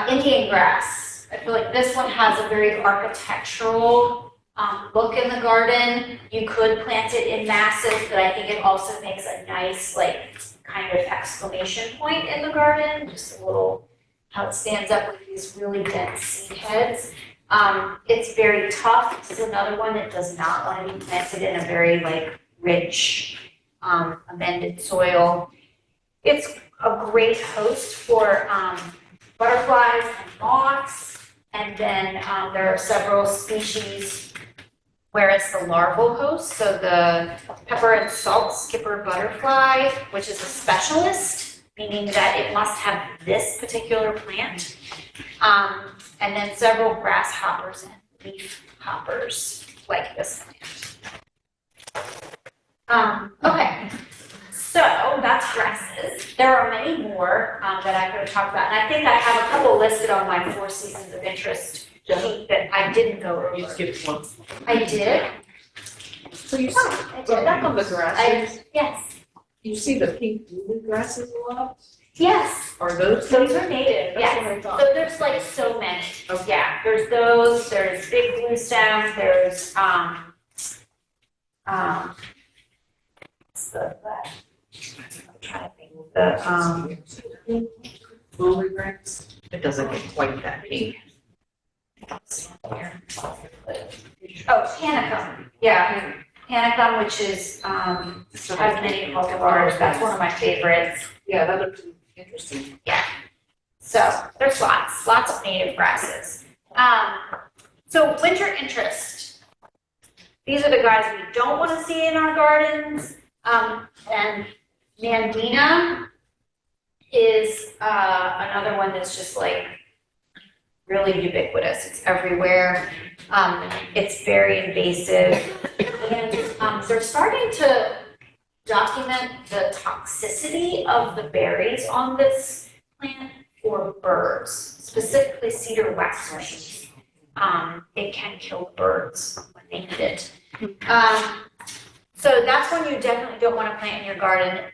A: Indian grass. I feel like this one has a very architectural look in the garden. You could plant it in masses, but I think it also makes a nice, like, kind of exclamation point in the garden. Just a little, how it stands up with these really dense seed heads. It's very tough. This is another one that does not want to be planted in a very, like, rich, amended soil. It's a great host for butterflies and moths. And then there are several species where it's the larval host. So the pepper and salt skipper butterfly, which is a specialist, meaning that it must have this particular plant. And then several grasshoppers and leaf hoppers like this plant. Okay, so that's grasses. There are many more that I could have talked about. And I think I have a couple listed on my 4 seasons of interest sheet that I didn't go over.
E: You skipped one.
A: I did.
E: So you
A: I
E: see,
A: did.
E: back on the grasses,
A: Yes,
E: you see the pink blue grasses a lot?
A: yes.
E: Are those?
A: Those are native,
E: That's
A: yes.
E: what I thought.
A: So there's like so many.
E: Okay.
A: Yeah, there's those, there's big blue stems, there's, what's the, I'm trying to think, the,
E: Lily grass? It doesn't get quite that pink.
A: oh, panicum, yeah. Panicum, which is, has many cultivars, that's one of my favorites.
E: Yeah, that looks interesting.
A: So there's lots of native grasses. So winter interest. These are the guys we don't want to see in our gardens. And Nandina is another one that's just like really ubiquitous. It's everywhere. It's very invasive. And they're starting to document the toxicity of the berries on this plant for birds, specifically cedar waxwings. It can kill birds when they eat it. So that's one you definitely don't want to plant in your garden.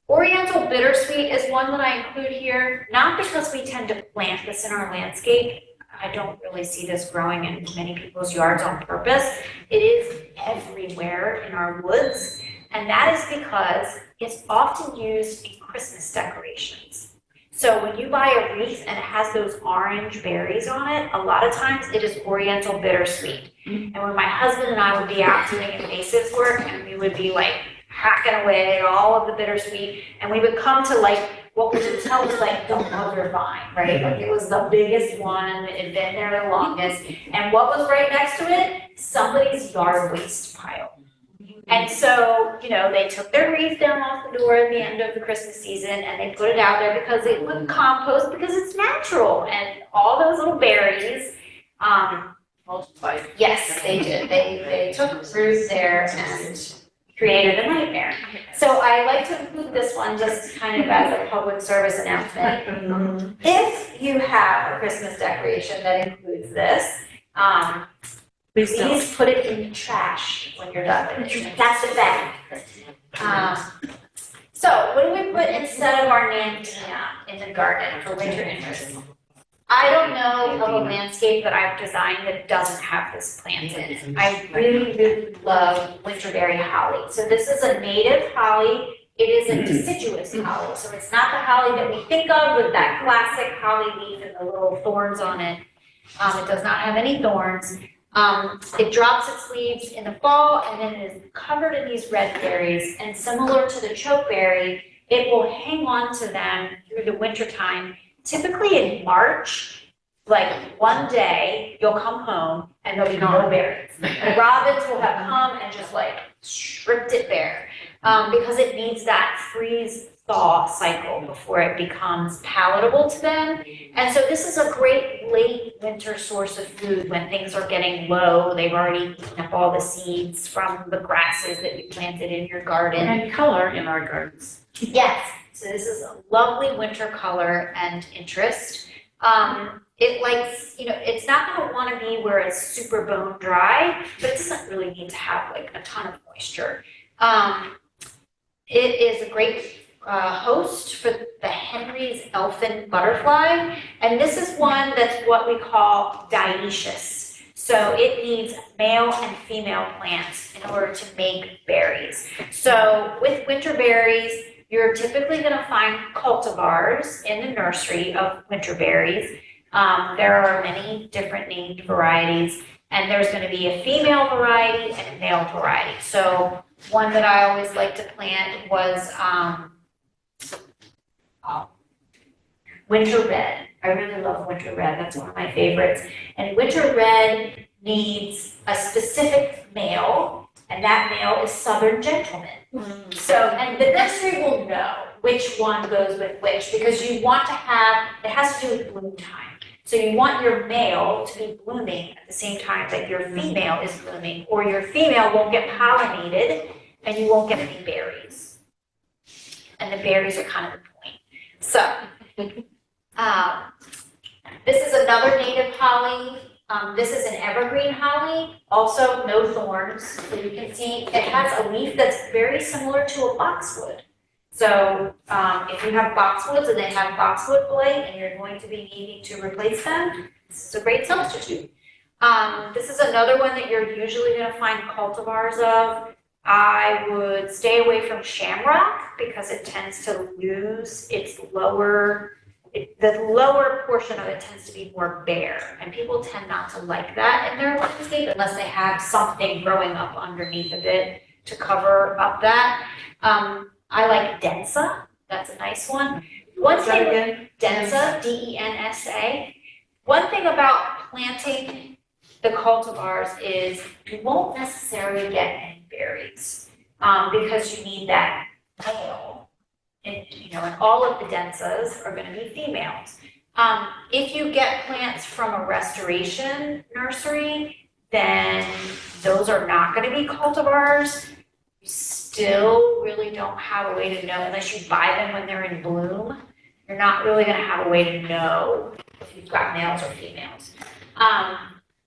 A: Oriental bittersweet is one that I include here, not because we tend to plant this in our landscape. I don't really see this growing in many people's yards on purpose. It is everywhere in our woods, and that is because it's often used in Christmas decorations. So when you buy a wreath and it has those orange berries on it, a lot of times it is Oriental bittersweet. And when my husband and I would be out doing invasives work and we would be like hacking away at all of the bittersweet, and we would come to like what we would tell was like the mother vine, right? Like it was the biggest one, it had been there the longest. And what was right next to it? Somebody's yard waste pile. And so, you know, they took their wreath down off the door at the end of the Christmas season and they put it out there because it would compost because it's natural. And all those little berries,
E: Multiplied.
A: yes, they did. They took root there and created a nightmare. So I like to include this one just kind of as a public service announcement. If you have a Christmas decoration that includes this, please put it in the trash when you're done with it. That's the bag. So what do we put instead of our Nandina in the garden for winter interest? I don't know of a landscape that I've designed that doesn't have this plant in it. I really, really love winterberry holly. So this is a native holly. It is a deciduous holly. So it's not the holly that we think of with that classic holly leaf and the little thorns on it. It does not have any thorns. It drops its leaves in the fall and then it is covered in these red berries. And similar to the chokeberry, it will hang on to them through the winter time. Typically in March, like one day, you'll come home and there'll be no berries. And robins will have come and just like stripped it bare, because it needs that freeze thaw cycle before it becomes palatable to them. And so this is a great late winter source of food when things are getting low. They've already eaten up all the seeds from the grasses that you planted in your garden.
C: And color in our gardens.
A: Yes, so this is a lovely winter color and interest. It likes, it's not gonna wanna be where it's super bone dry, but it doesn't really need to have like a ton of moisture. It is a great host for the Henry's elfin butterfly, and this is one that's what we call dioecious. So it needs male and female plants in order to make berries. So with winter berries, you're typically going to find cultivars in the nursery of winter berries. There are many different named varieties, and there's going to be a female variety and a male variety. So one that I always like to plant was winter red. I really love winter red. That's one of my favorites. And winter red needs a specific male, and that male is Southern Gentleman. So, and the nursery will know which one goes with which, because you want to have, it has to do with bloom time. So you want your male to be blooming at the same time that your female is blooming, or your female won't get pollinated and you won't get any berries. And the berries are kind of the point. So, this is another native holly. This is an evergreen holly, also no thorns. So you can see it has a leaf that's very similar to a boxwood. So if you have boxwoods and they have boxwood blight and you're going to be needing to replace them, this is a great substitute. This is another one that you're usually going to find cultivars of. I would stay away from shamrock because it tends to lose its lower, the lower portion of it tends to be more bare, and people tend not to like that in their landscape unless they have something growing up underneath of it to cover up that. I like Densa, that's a nice one. One thing, Densa, D-E-N-S-A. One thing about planting the cultivars is you won't necessarily get any berries, because you need that male. And, and all of the Densas are gonna be females. If you get plants from a restoration nursery, then those are not gonna be cultivars. You still really don't have a way to know, unless you buy them when they're in bloom, you're not really gonna have a way to know if you've got males or females.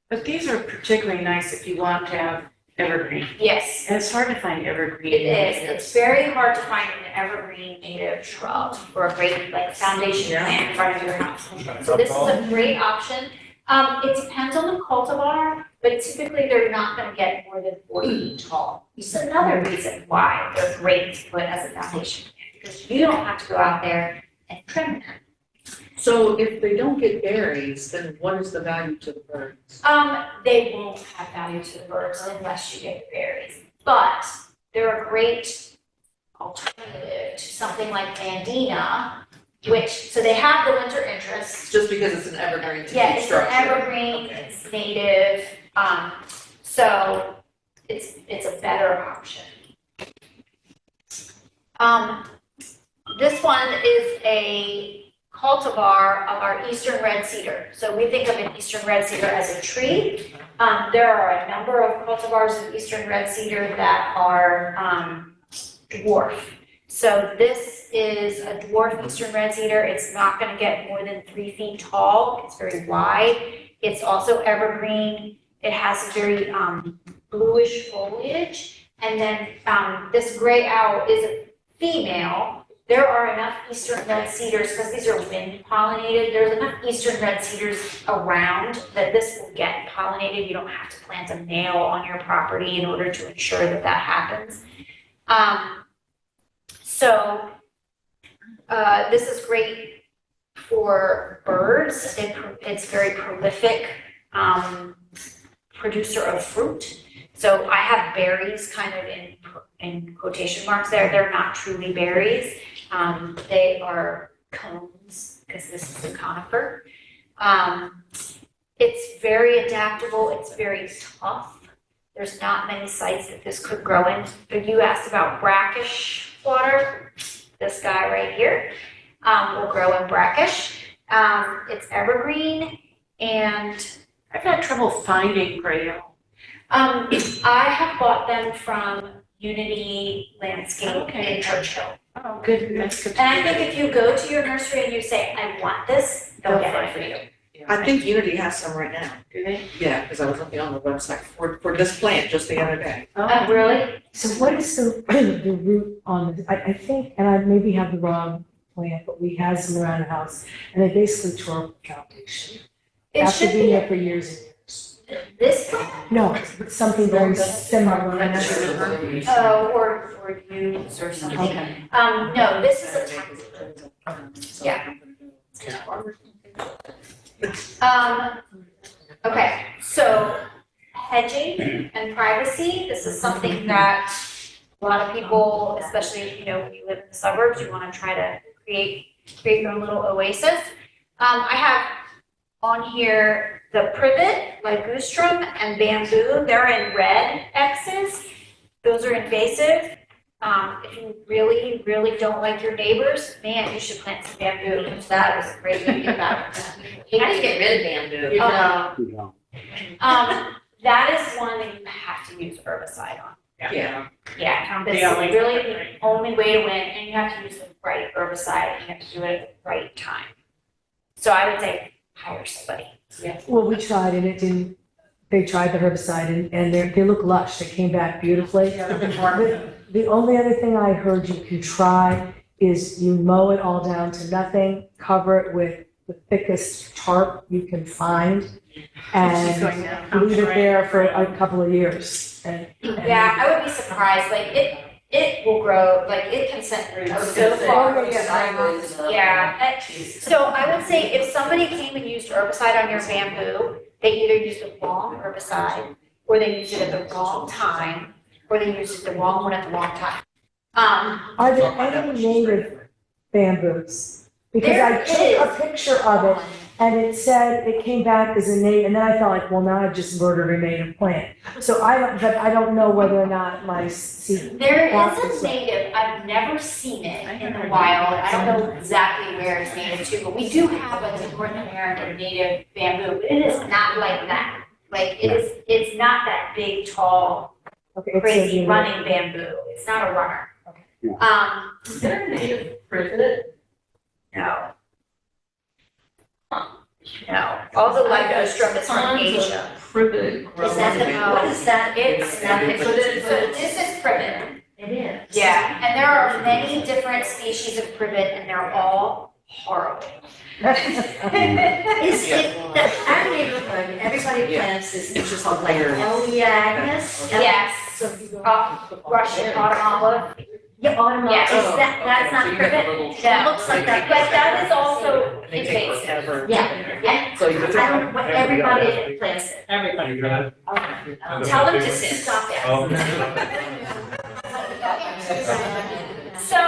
C: But these are particularly nice if you want to have evergreen.
A: Yes,
C: And it's hard to find evergreen.
A: it is. It's very hard to find an evergreen native shrub or a great foundation plant in front of your house. So this is a great option. It depends on the cultivar, but typically they're not gonna get more than 40 feet tall. This is another reason why they're great to put as a foundation plant, because you don't have to go out there and trim them.
E: So if they don't get berries, then what is the value to the birds?
A: They won't have value to the birds unless you get the berries, but they're a great alternative to something like Mandina, so they have the winter interest.
E: Just because it's an evergreen to
A: Yeah, it's an
E: structure.
A: evergreen,
E: Okay.
A: it's native, so it's a better option. This one is a cultivar of our eastern red cedar. So we think of an eastern red cedar as a tree. There are a number of cultivars of eastern red cedar that are dwarf. So this is a dwarf eastern red cedar. It's not going to get more than 3 feet tall. It's very wide. It's also evergreen. It has a very bluish foliage. And then this gray owl is a female. There are enough eastern red cedars, because these are wind pollinated, there's enough eastern red cedars around that this will get pollinated. You don't have to plant a male on your property in order to ensure that that happens. This is great for birds. It's very prolific producer of fruit. So I have berries kind of in quotation marks there. They're not truly berries. They are cones, because this is a conifer. It's very adaptable, it's very tough. There's not many sites that this could grow in. But you asked about brackish water. This guy right here will grow in brackish. It's evergreen, and
C: I've had trouble finding Grail.
A: I have bought them from Unity Landscape
C: Okay.
A: in Churchill.
C: Oh, good, that's good.
A: And I think if you go to your nursery and you say, I want this, they'll get it for you.
E: I think Unity has some right now.
C: Do they?
E: Yeah, because I was looking on the website for this plant just the other day.
A: Really?
B: So what is the root on this? I think, and I maybe have the wrong plant, but we had some around the house, and they basically tore up the foundation.
A: It
B: After
A: should
B: being
A: be
B: there for years and years.
A: this one,
B: No, it's something very similar.
A: or use or something.
B: Okay.
A: No, this is a Texas. Yeah. Okay, so hedging and privacy, this is something that a lot of people, especially, when you live in the suburbs, you want to try to create your own little oasis. I have on here the privet, ligustrum, and bamboo. They're in red X's. Those are invasive. If you really, really don't like your neighbors, man, you should plant some bamboo, because that is a great way to get back.
G: How do you get rid of bamboo?
A: That is one that you have to use herbicide on.
E: Yeah.
A: Yeah, this is really the only way to win, and you have to use the right herbicide, and you have to do it at the right time. So I would say hire somebody.
B: Well, we tried and it didn't, they tried the herbicide and they look lush, they came back beautifully. The only other thing I heard you can try is you mow it all down to nothing, cover it with the thickest tarp you can find, and leave it there for a couple of years. And
A: Yeah, I would be surprised, like, it will grow, like, it can send roots so far. Yeah, so I would say if somebody came and used herbicide on your bamboo, they either used the wrong herbicide, or they used it at the wrong time, or they used the wrong one at the wrong time.
B: are there any native bamboos? Because I
A: There
B: took a
A: is.
B: picture of it and it said, it came back as a native, and then I felt like, well, now I've just murdered a native plant. So but I don't know whether or not my seed.
A: There is a native, I've never seen it in the wild, I don't know exactly where it's native to, but we do have a North American native bamboo, but it is not like that. Like, it's not that big, tall,
B: Okay, it says
A: crazy
B: native.
A: running bamboo, it's not a runner.
G: Is there a native privet?
A: No. No, all the ligustrum is from Asia.
G: Privet
A: Is that the, what is that? It's,
G: Is that the-
A: so this is privet.
G: It is.
A: Yeah, and there are many different species of privet, and they're all horrible.
G: Is it, our neighborhood, everybody plants this, which is called like Elaeagnus?
A: Yes.
G: So if you go.
A: Russian autumn olive.
G: Yeah, autumn.
A: Yes.
G: Oh, that's not
F: So you get the
G: privet.
F: little-
A: Yeah.
G: It looks like that.
A: But that is also
F: They take
A: invasive.
F: forever.
G: Yeah, yeah.
E: So you
G: I don't, what everybody plants it.
D: Everybody got it.
A: Tell them to stop it. So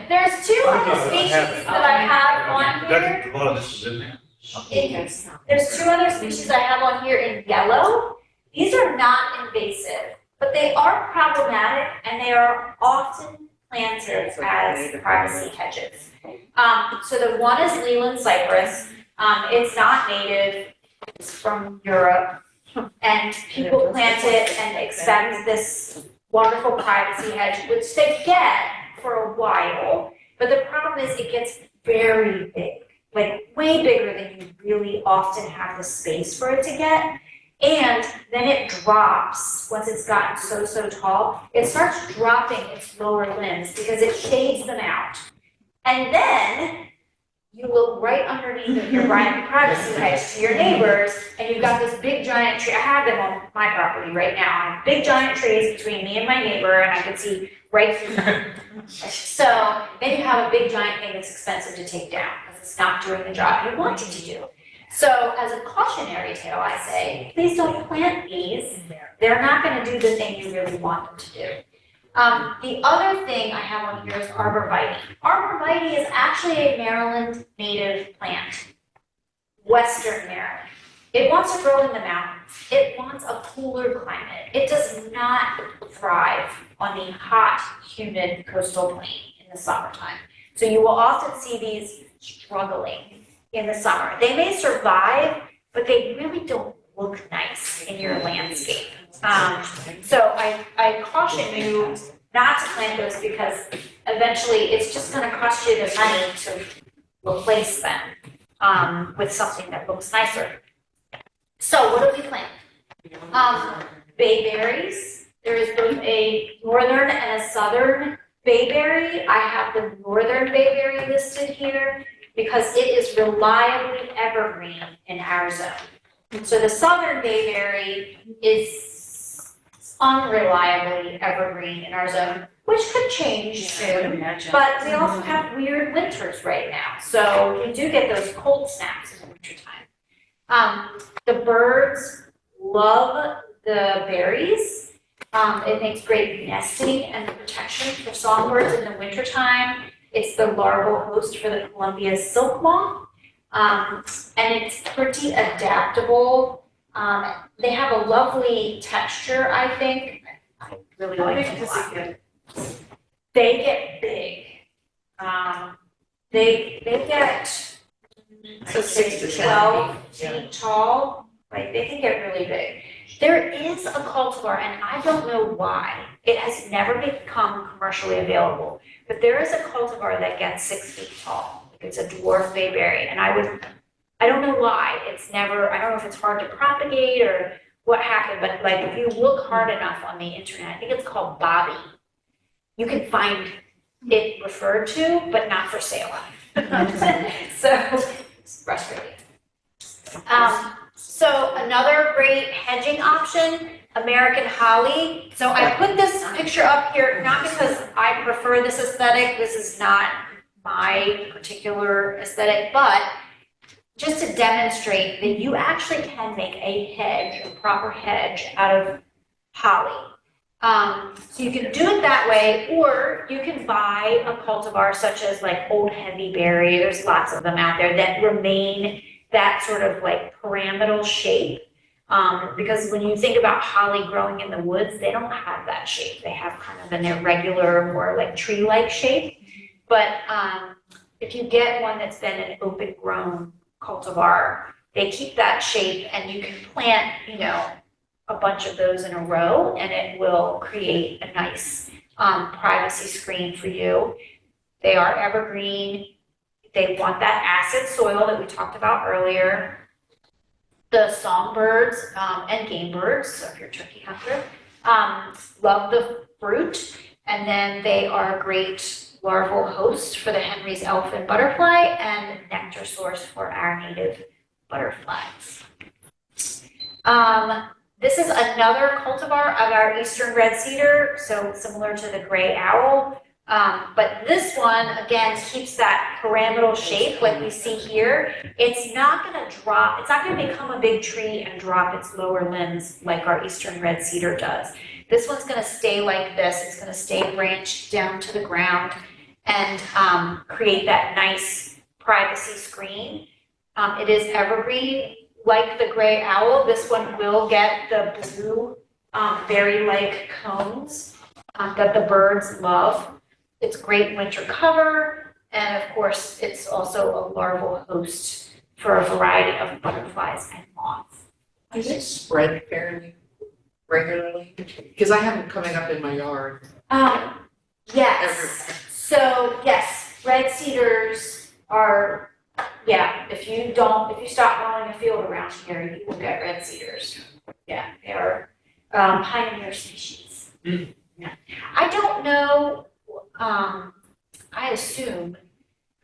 A: there's two other species that I have on here.
H: A lot of this is in there.
A: There's two other species I have on here in yellow. These are not invasive, but they are problematic and they are often planted as privacy hedges. So the one is Leland cypress. It's not native, it's from Europe. And people plant it and expect this wonderful privacy hedge, which they get for a while. But the problem is it gets very big, like way bigger than you really often have the space for it to get. And then it drops, once it's gotten so tall, it starts dropping its lower limbs because it shades them out. And then you look right underneath your privacy hedge to your neighbors, and you've got this big giant tree. I have them on my property right now. I have big giant trees between me and my neighbor, and I can see right through them. So then you have a big giant thing that's expensive to take down because it's not doing the job you want it to do. So as a cautionary tale, I say, please don't plant these. They're not going to do the thing you really want them to do. The other thing I have on here is arborvitae. Arborvitae is actually a Maryland native plant, Western Maryland. It wants to grow in the mountains. It wants a cooler climate. It does not thrive on the hot, humid coastal plain in the summertime. So you will often see these struggling in the summer. They may survive, but they really don't look nice in your landscape. So I caution you not to plant those because eventually it's just gonna cost you the money to replace them with something that looks nicer. So what do we plant? Bayberries. There is both a northern and a southern bayberry. I have the northern bayberry listed here because it is reliably evergreen in our zone. So the southern bayberry is unreliably evergreen in our zone, which could change soon. But we also have weird winters right now, so we do get those cold snaps in the wintertime. The birds love the berries. It makes great nesting and protection for songbirds in the wintertime. It's the larval host for the Columbia silk moth. And it's pretty adaptable. They have a lovely texture, I think. I really like them a lot. They get big. They get
E: So 6 to 10
A: 12
E: feet, yeah.
A: feet tall. Like they can get really big. There is a cultivar, and I don't know why. It has never become commercially available, but there is a cultivar that gets 6 feet tall. It's a dwarf bayberry, and I don't know why. I don't know if it's hard to propagate or what happened, but like if you look hard enough on the internet, I think it's called Bobby. You can find it referred to, but not for sale. So it's frustrating. So another great hedging option, American holly. So I put this picture up here, not because I prefer this aesthetic. This is not my particular aesthetic, but just to demonstrate that you actually can make a hedge, a proper hedge out of holly. So you can do it that way, or you can buy a cultivar such as like Old Heavy Berry. There's lots of them out there that remain that sort of like pyramidal shape. Because when you think about holly growing in the woods, they don't have that shape. They have kind of an irregular, more like tree-like shape. But if you get one that's been an open grown cultivar, they keep that shape, and you can plant, a bunch of those in a row, and it will create a nice privacy screen for you. They are evergreen. They want that acid soil that we talked about earlier. The songbirds and game birds, so if you're a turkey hunter, love the fruit, and then they are a great larval host for the Henry's elfin butterfly and nectar source for our native butterflies. This is another cultivar of our eastern red cedar, so similar to the gray owl. But this one, again, keeps that pyramidal shape like we see here. It's not gonna drop, it's not gonna become a big tree and drop its lower limbs like our eastern red cedar does. This one's gonna stay like this. It's gonna stay branched down to the ground and create that nice privacy screen. It is evergreen. Like the gray owl, this one will get the blue berry-like cones that the birds love. It's great winter cover, and of course, it's also a larval host for a variety of butterflies and moths.
E: Does it spread fairly regularly? Because I have them coming up in my yard.
A: Yes. So yes, red cedars are, if you stop mowing a field around here, you will get red cedars. Yeah, they are pioneer species.
F: Mm.
A: Yeah. I don't know, I assume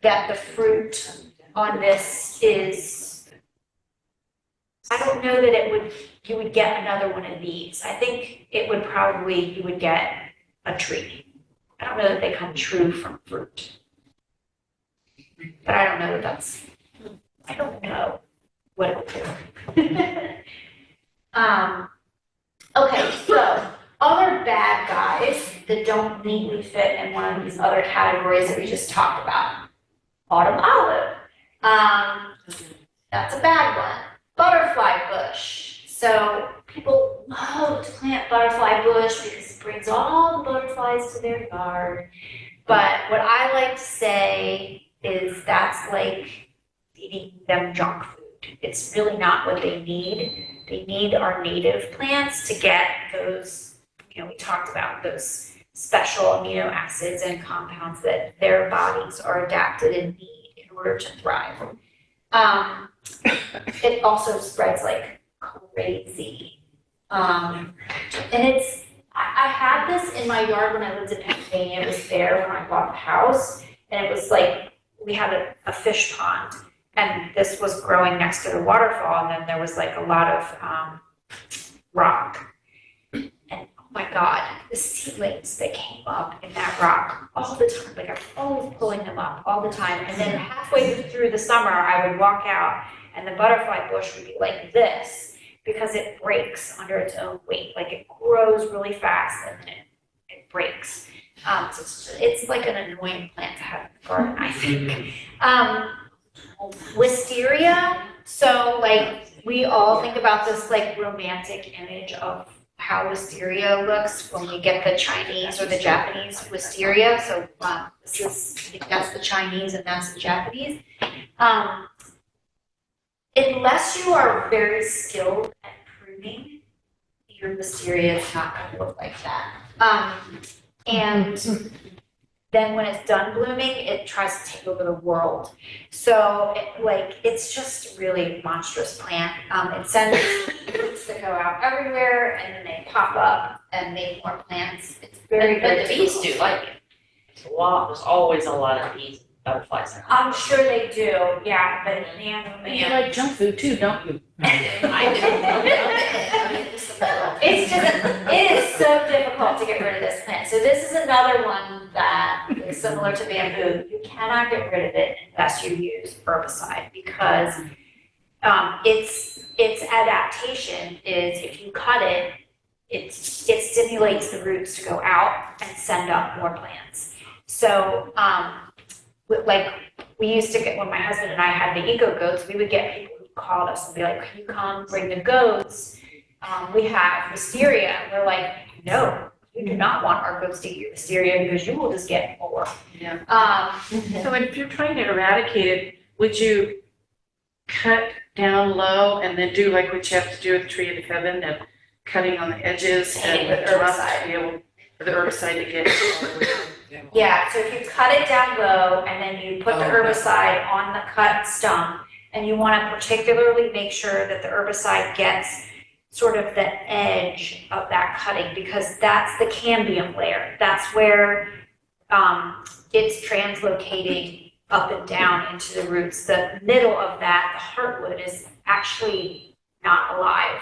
A: that the fruit on this is, I don't know that you would get another one of these. I think it would probably, you would get a tree. I don't know that they come true from fruit. But I don't know I don't know what it would do. Okay, so other bad guys that don't neatly fit in one of these other categories that we just talked about. Autumn olive, that's a bad one. Butterfly bush. So people love to plant butterfly bush because it brings all the butterflies to their yard. But what I like to say is that's like feeding them junk food. It's really not what they need. They need our native plants to get those, we talked about those special amino acids and compounds that their bodies are adapted and need in order to thrive. It also spreads like crazy. And I had this in my yard when I lived in Pennsylvania. It was there when I bought the house. And it was like, we had a fish pond. And this was growing next to the waterfall. And then there was like a lot of rock. And oh my God, the seedlings that came up in that rock all the time. Like I was always pulling them up all the time. And then halfway through the summer, I would walk out and the butterfly bush would be like this. Because it breaks under its own weight, like it grows really fast and then it breaks. So it's like an annoying plant to have in the garden, I think. Wisteria, so like we all think about this like romantic image of how wisteria looks when we get the Chinese or the Japanese wisteria. So I think that's the Chinese and that's the Japanese. Unless you are very skilled at pruning, your wisteria is not going to look like that. And then when it's done blooming, it tries to take over the world. So it's just really a monstrous plant. It sends roots that go out everywhere and then they pop up and make more plants. It's very,
H: But
A: very
H: the bees
A: difficult.
H: do like it. There's always a lot of bees and butterflies around.
A: I'm sure they do, yeah, but man, oh
C: You
A: man.
C: like junk food too, don't you?
A: It's just, it is so difficult to get rid of this plant. So this is another one that is similar to bamboo. You cannot get rid of it unless you use herbicide because its adaptation is if you cut it, it stimulates the roots to go out and send up more plants. So we used to get, when my husband and I had the eco goats, we would get people who called us and be like, can you come bring the goats? We have wisteria. And we're like, no, you do not want our goats to eat your wisteria because you will just get more.
C: Yeah. So if you're trying to eradicate it, would you cut down low and then do like what you have to do with the tree of heaven and cutting on the edges
A: Paint
C: and
A: it with
C: the rust
A: herbicide.
C: to be able, for the herbicide to get all the way down?
A: Yeah, so if you cut it down low and then you put the herbicide on the cut stump, and you want to particularly make sure that the herbicide gets sort of the edge of that cutting, because that's the cambium layer. That's where it's translocating up and down into the roots. The middle of that, the heartwood, is actually not alive.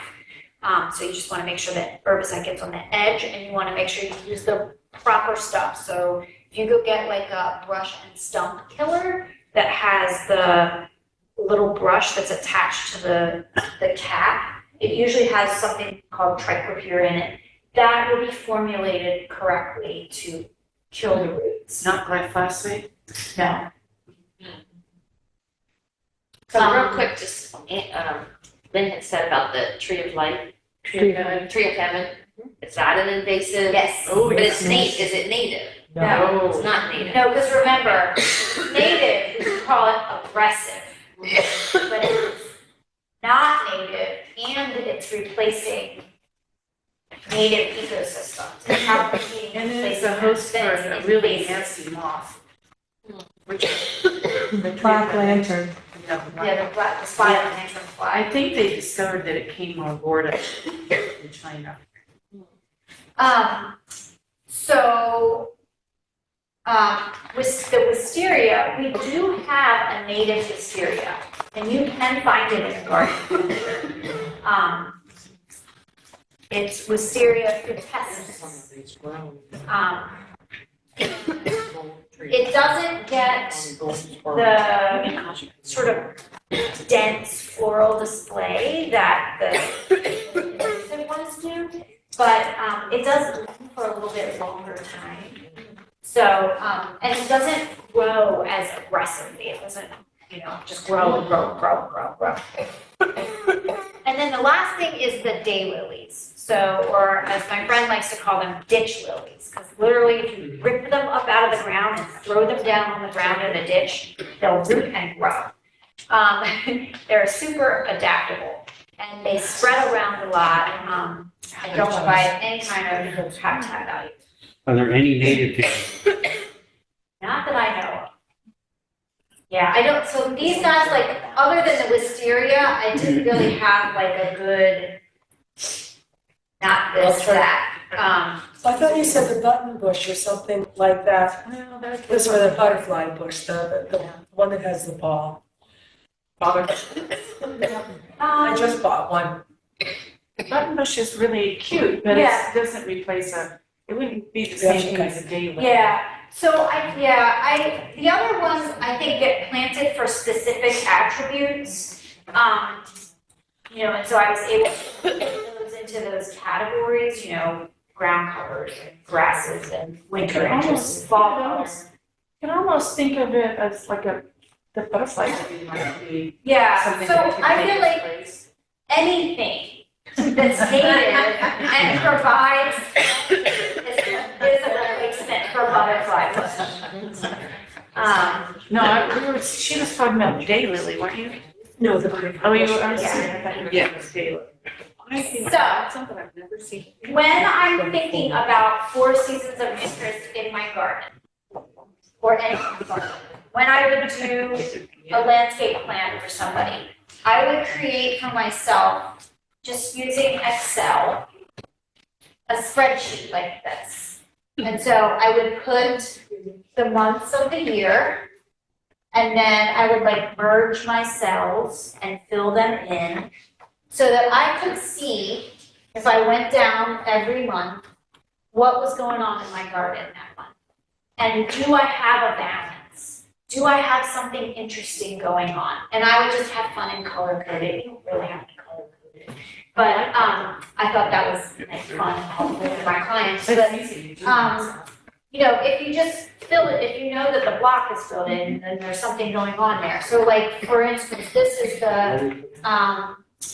A: So you just want to make sure that herbicide gets on the edge, and you want to make sure you use the proper stuff. So if you go get like a brush and stump killer that has the little brush that's attached to the cap, it usually has something called triclopyr in it. That will be formulated correctly to kill the roots.
C: Not glyphosate?
A: No.
H: So real quick, just, Lynn had said about the tree of life,
C: Tree of heaven?
H: tree of heaven. Is that an invasive?
A: Yes.
C: Oh,
H: But it's
C: yes.
H: is it native?
A: No.
H: It's not native.
A: No, because remember, native, we call it aggressive. But it's not native, and it's replacing native ecosystems. It's not repeating
C: And then it's
A: replacing
C: a host for
A: them,
C: a
A: it's
C: really
A: invasive.
C: nasty moth. Which.
B: Black lantern.
A: Yeah, the spider lantern fly.
C: I think they discovered that it came on board in China.
A: With the wisteria, we do have a native wisteria, and you can find it in the garden. It's Wisteria frutescens. It doesn't get the sort of dense floral display that the invasive ones do. but, it does bloom for a little bit longer time. So, and it doesn't grow as aggressively, it doesn't, just grow and grow and grow and grow and grow. And then the last thing is the daylilies. So, or as my friend likes to call them, ditch lilies, because literally if you rip them up out of the ground and throw them down on the ground in a ditch, they'll root and grow. They're super adaptable and they spread around a lot, and don't provide any kind of habitat value.
I: Are there any native to
A: Not that I know of. Yeah, I don't, so these guys, like, other than the wisteria, I didn't really have like a good, not this, that.
B: I thought you said the button bush or something like that. This or the butterfly bush, the one that has the ball. I just bought one.
C: The buttonbush is really cute, but
A: Yeah.
C: it doesn't replace it wouldn't be the same thing as a daylily.
A: Yeah, so the other ones I think get planted for specific attributes. And so I was able to put those into those categories, ground covers and grasses and winter interests, fall colors.
C: You can almost think of it as like the butterfly tree might be
A: Yeah,
C: something
A: so
C: that can
A: I feel like
C: replace.
A: anything that's native and provides is a replacement for butterfly bush.
C: No, she was talking about daylily, weren't you?
B: No, the butterfly.
C: Oh, you
B: bush.
C: were, I thought you were
E: Yeah.
C: talking about daylily.
E: I think
A: So-
E: that's something I've never seen.
A: When I'm thinking about 4 seasons of interest in my garden, or any garden, when I would do a landscape plan for somebody, I would create for myself, just using Excel, a spreadsheet like this. And so I would put the months of the year, and then I would merge my cells and fill them in so that I could see, if I went down every month, what was going on in my garden that month. And do I have a balance? Do I have something interesting going on? And I would just have fun and color code it. You don't really have to color code it. But I thought that was fun and helpful for my clients. But
C: It's easy to do that.
A: if you just fill it, if you know that the block is filled in, then there's something going on there. So for instance, this is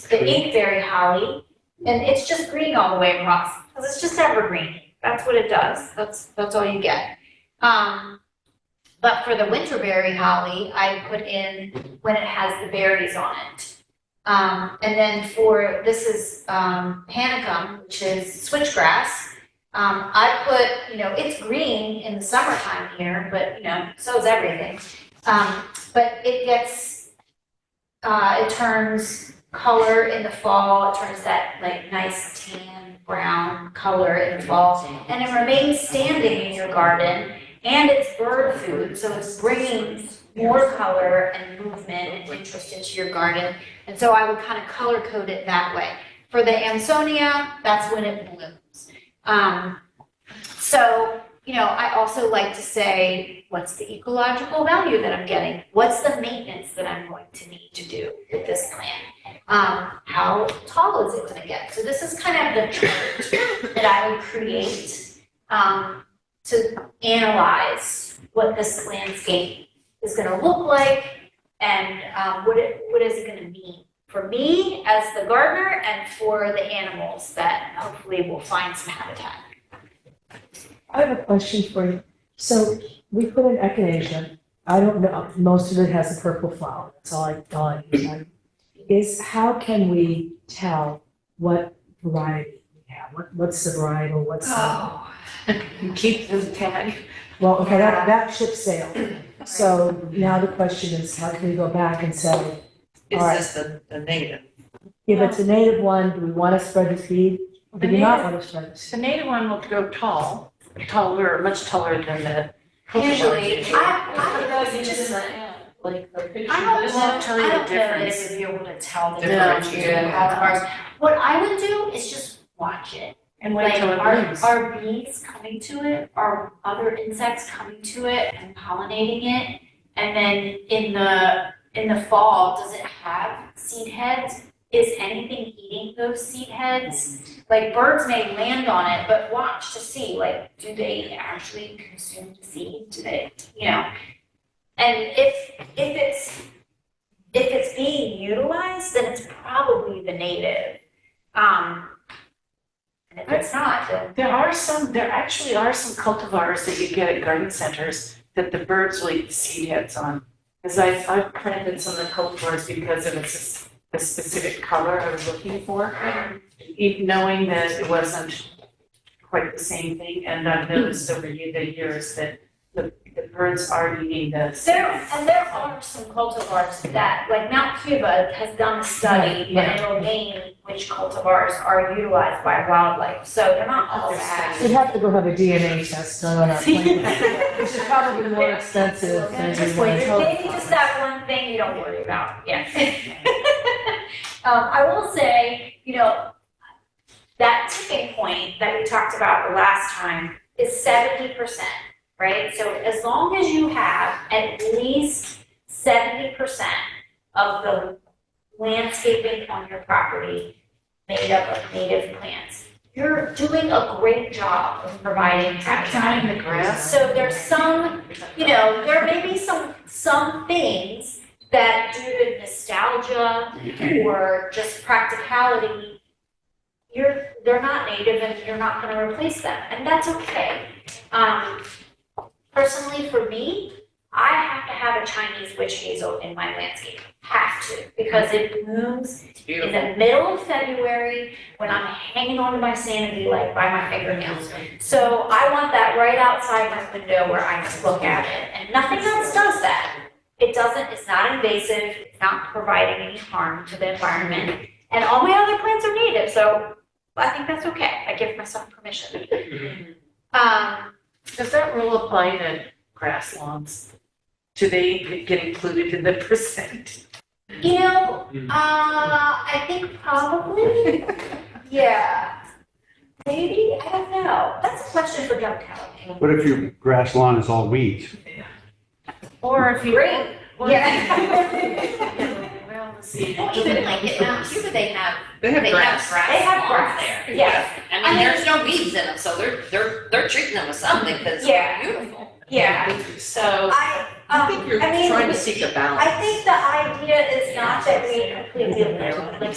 A: the inkberry holly, and it's just green all the way across, because it's just evergreen. That's what it does. That's all you get. But for the winterberry holly, I put in when it has the berries on it. And then this is panicum, which is switchgrass. I put, it's green in the summertime here, but, so is everything. But it turns color in the fall, it turns that nice tan brown color in the fall, and it remains standing in your garden, and it's bird food, so it's bringing more color and movement and interest into your garden, and so I would kind of color code it that way. For the Ansonia, that's when it blooms. So, I also like to say, what's the ecological value that I'm getting? What's the maintenance that I'm going to need to do with this plant? How tall is it going to get? So this is kind of the chart that I would create to analyze what this landscape is going to look like and what is it going to mean for me as the gardener and for the animals that hopefully will find some habitat.
B: I have a question for you. So we put in echinacea. I don't know, most of it has a purple flower. That's all I use. How can we tell what variety we have? What's the varietal, what's the?
C: Keep the tag.
B: Well, okay, that ship sailed. So now the question is, how can we go back and say,
E: Is
B: All right.
E: this the native?
B: if it's a native one, do we want to spread the seed? Or do we not want to spread the
C: The
B: seed?
C: native one will go taller, much taller than the.
A: Usually,
G: I
A: I
G: don't know, you just, like, the picture.
A: I don't
C: Just
A: know,
C: won't tell you the
A: I don't know that
C: difference.
A: it would be able to tell the
C: No,
A: difference
C: yeah.
A: between how ours. What I would do is just watch it.
C: And wait till it blooms.
A: Are bees coming to it? Are other insects coming to it and pollinating it? And then in the fall, does it have seed heads? is anything eating those seed heads? Like birds may land on it, but watch to see, like, do they actually consume the seed? Do they, you know? And if it's being utilized, then it's probably the native. And if it's not, then
C: There actually are some cultivars that you get at garden centers that the birds will eat the seed heads on. Because I've planted some of the cultivars because of a specific color I was looking for, even knowing that it wasn't quite the same thing. And I've noticed over the years that the birds are eating the seed heads.
A: there are some cultivars that, like Mount Cuba has done a study and it'll name which cultivars are utilized by wildlife, so they're not all bad.
B: You'd have to go have a DNA test done on our plant, which is probably more expensive than you want to
A: Maybe just that one thing you don't worry about, yeah. I will say, you know, that tipping point that we talked about the last time is 70%, right? So as long as you have at least 70% of the landscaping on your property made up of native plants, you're doing a great job of providing habitat.
C: Cutting the grass.
A: So there's some, you know, there may be some things that due to nostalgia or just practicality, they're not native and you're not gonna replace them, and that's okay. Personally, for me, I have to have a Chinese witch hazel in my landscape, have to, because it blooms in the middle of February when I'm hanging on to my sanity like by my fingernails. So I want that right outside my window where I can look at it, and nothing else does that. It's not invasive, it's not providing any harm to the environment, and all my other plants are native, so I think that's okay. I give myself permission.
C: Does that rule apply to grass lawns? Do they get included in the percent?
A: You know, I think probably, yeah. Maybe, I don't know. That's a question for Doug Kelly.
I: What if your grass lawn is all weeds?
C: Or if you.
A: Great.
C: Yeah. Well, let's see.
H: Well, even like at Mount Cuba, they have
E: They have
H: grass
E: grass.
A: They have
H: lawns
A: grass.
H: there.
A: Yeah.
H: I mean, there's no weeds in them, so they're treating them with something because
A: Yeah.
H: they're beautiful.
A: Yeah.
C: So.
E: I think you're
A: I mean,
E: trying to seek a balance.
A: I think the idea is not that we completely eliminate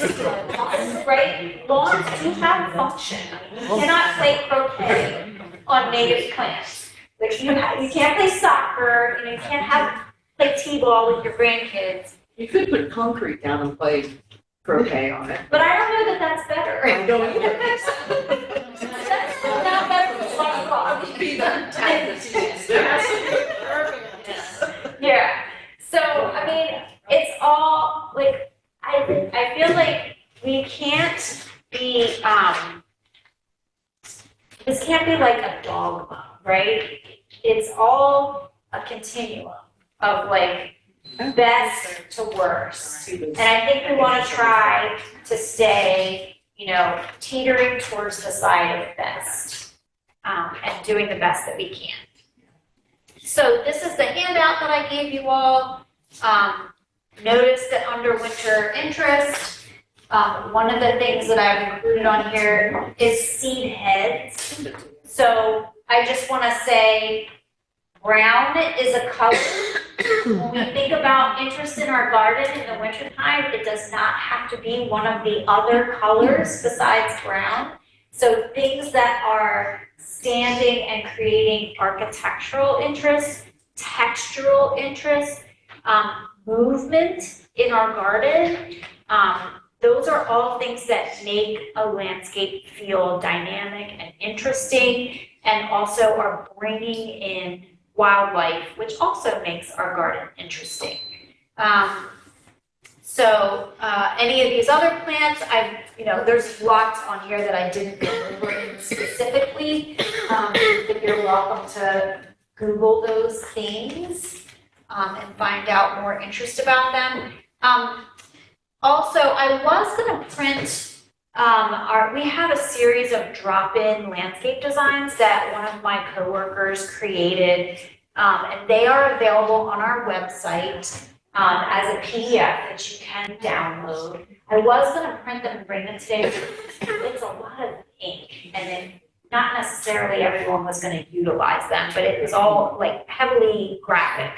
A: lawns, right? Lawns do have function. You cannot play croquet on native plants. Like you can't play soccer, you know, you can't play t-ball with your grandkids.
E: You could put concrete down and play croquet on it.
A: But I don't know that that's better.
E: I don't either.
A: That's still not better than lawn.
E: Be the
A: Yeah, so, I mean, it's all, like, I feel like we can't be, this can't be like a dogma, right? It's all a continuum of like best to worst. And I think we want to try to stay, you know, teetering towards the side of best, and doing the best that we can. So this is the handout that I gave you all. Notice that under winter interest, one of the things that I've included on here is seed heads. So I just want to say brown is a color. When we think about interest in our garden in the wintertime, it does not have to be one of the other colors besides brown. So things that are standing and creating architectural interest, textural interest, movement in our garden, those are all things that make a landscape feel dynamic and interesting, and also are bringing in wildlife, which also makes our garden interesting. So any of these other plants, there's lots on here that I didn't go over specifically, but you're welcome to Google those things and find out more interest about them. Also, I was going to print, we have a series of drop-in landscape designs that one of my coworkers created, and they are available on our website. as a PDF that you can download. I was gonna print them and bring them today, but it's a lot of ink, and then not necessarily everyone was gonna utilize them, but it was all like heavily graphic.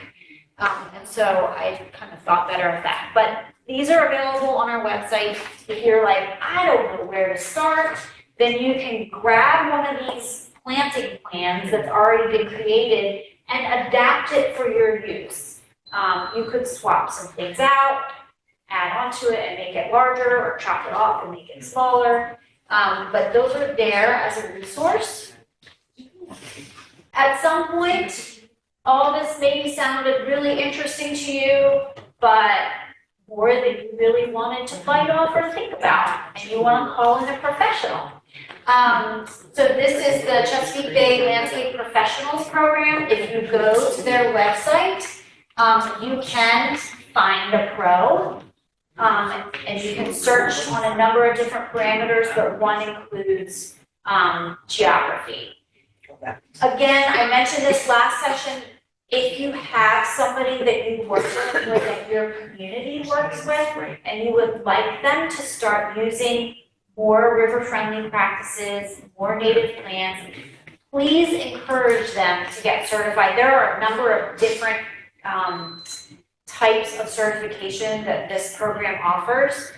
A: And so I kind of thought better of that. But these are available on our website. If you're like, I don't know where to start, then you can grab one of these planting plans that's already been created and adapt it for your use. You could swap some things out, add onto it and make it larger, or chop it off and make it smaller. But those are there as a resource. At some point, all this maybe sounded really interesting to you, but more than you really wanted to bite off or think about, and you want to call in a professional. So this is the Chesapeake Bay Landscape Professionals Program. If you go to their website, you can find a pro, and you can search on a number of different parameters, but one includes geography. Again, I mentioned this last session, if you have somebody that you work with or that your community works with, and you would like them to start using more river-friendly practices, more native plants, please encourage them to get certified. There are a number of different types of certification that this program offers.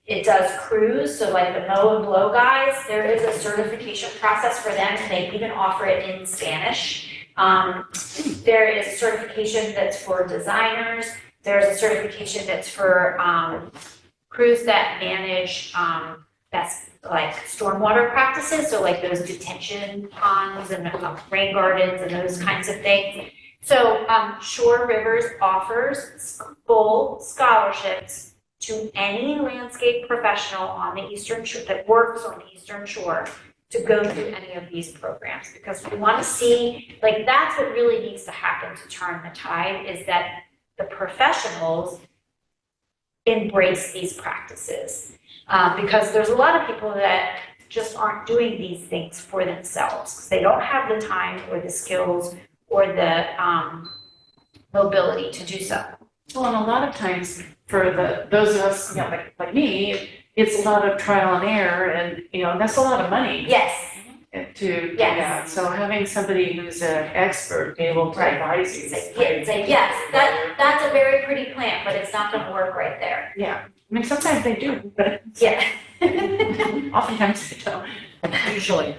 A: It does cruise, so like the mow and blow guys, there is a certification process for them, and they even offer it in Spanish. There is a certification that's for designers. There's a certification that's for crews that manage that's like stormwater practices, so like those detention ponds and rain gardens and those kinds of things. So Shore Rivers offers full scholarships to any landscape professional on the Eastern Shore that works on the Eastern Shore to go through any of these programs, because we want to see, like, that's what really needs to happen to turn the tide, is that the professionals embrace these practices. Because there's a lot of people that just aren't doing these things for themselves, because they don't have the time or the skills or the mobility to do so.
C: Well, and a lot of times for those of us, you know, like me, it's a lot of trial and error, and, you know, that's a lot of money
A: Yes,
C: to do
A: Yes.
C: that. So having somebody who's an expert be able to
A: Right.
C: advise you.
A: say, yes, that's a very pretty plant, but it's not gonna work right there.
C: Yeah, I mean, sometimes they do, but
A: Yeah.
C: oftentimes they don't.
E: Usually.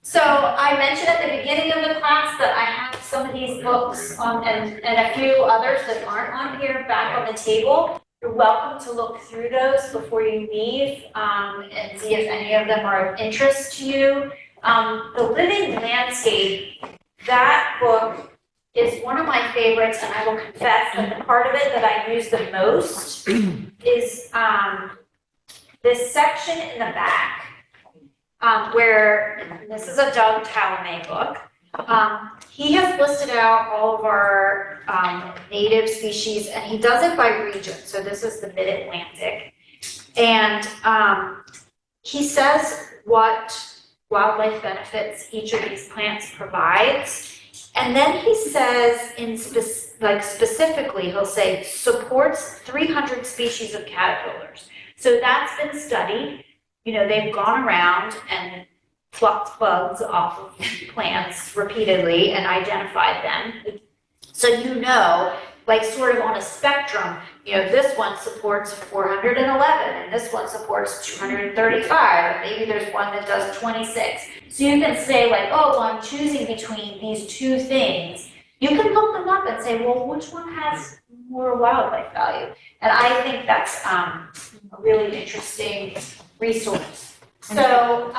A: So I mentioned at the beginning of the class that I have some of these books and a few others that aren't on here back on the table. You're welcome to look through those before you leave, and see if any of them are of interest to you. The Living Landscape, that book is one of my favorites, and I will confess that the part of it that I use the most is this section in the back, where, this is a Doug Talamay book. He has listed out all of our native species, and he does it by region. So this is the Mid-Atlantic. And he says what wildlife benefits each of these plants provides. And then he says, specifically, he'll say, supports 300 species of caterpillars. So that's been studied. You know, they've gone around and plucked bugs off of plants repeatedly and identified them. So you know, like sort of on a spectrum, you know, this one supports 411 and this one supports 235, and maybe there's one that does 26. So you can say like, oh, well, I'm choosing between these two things. You can look them up and say, well, which one has more wildlife value? And I think that's a really interesting resource. So,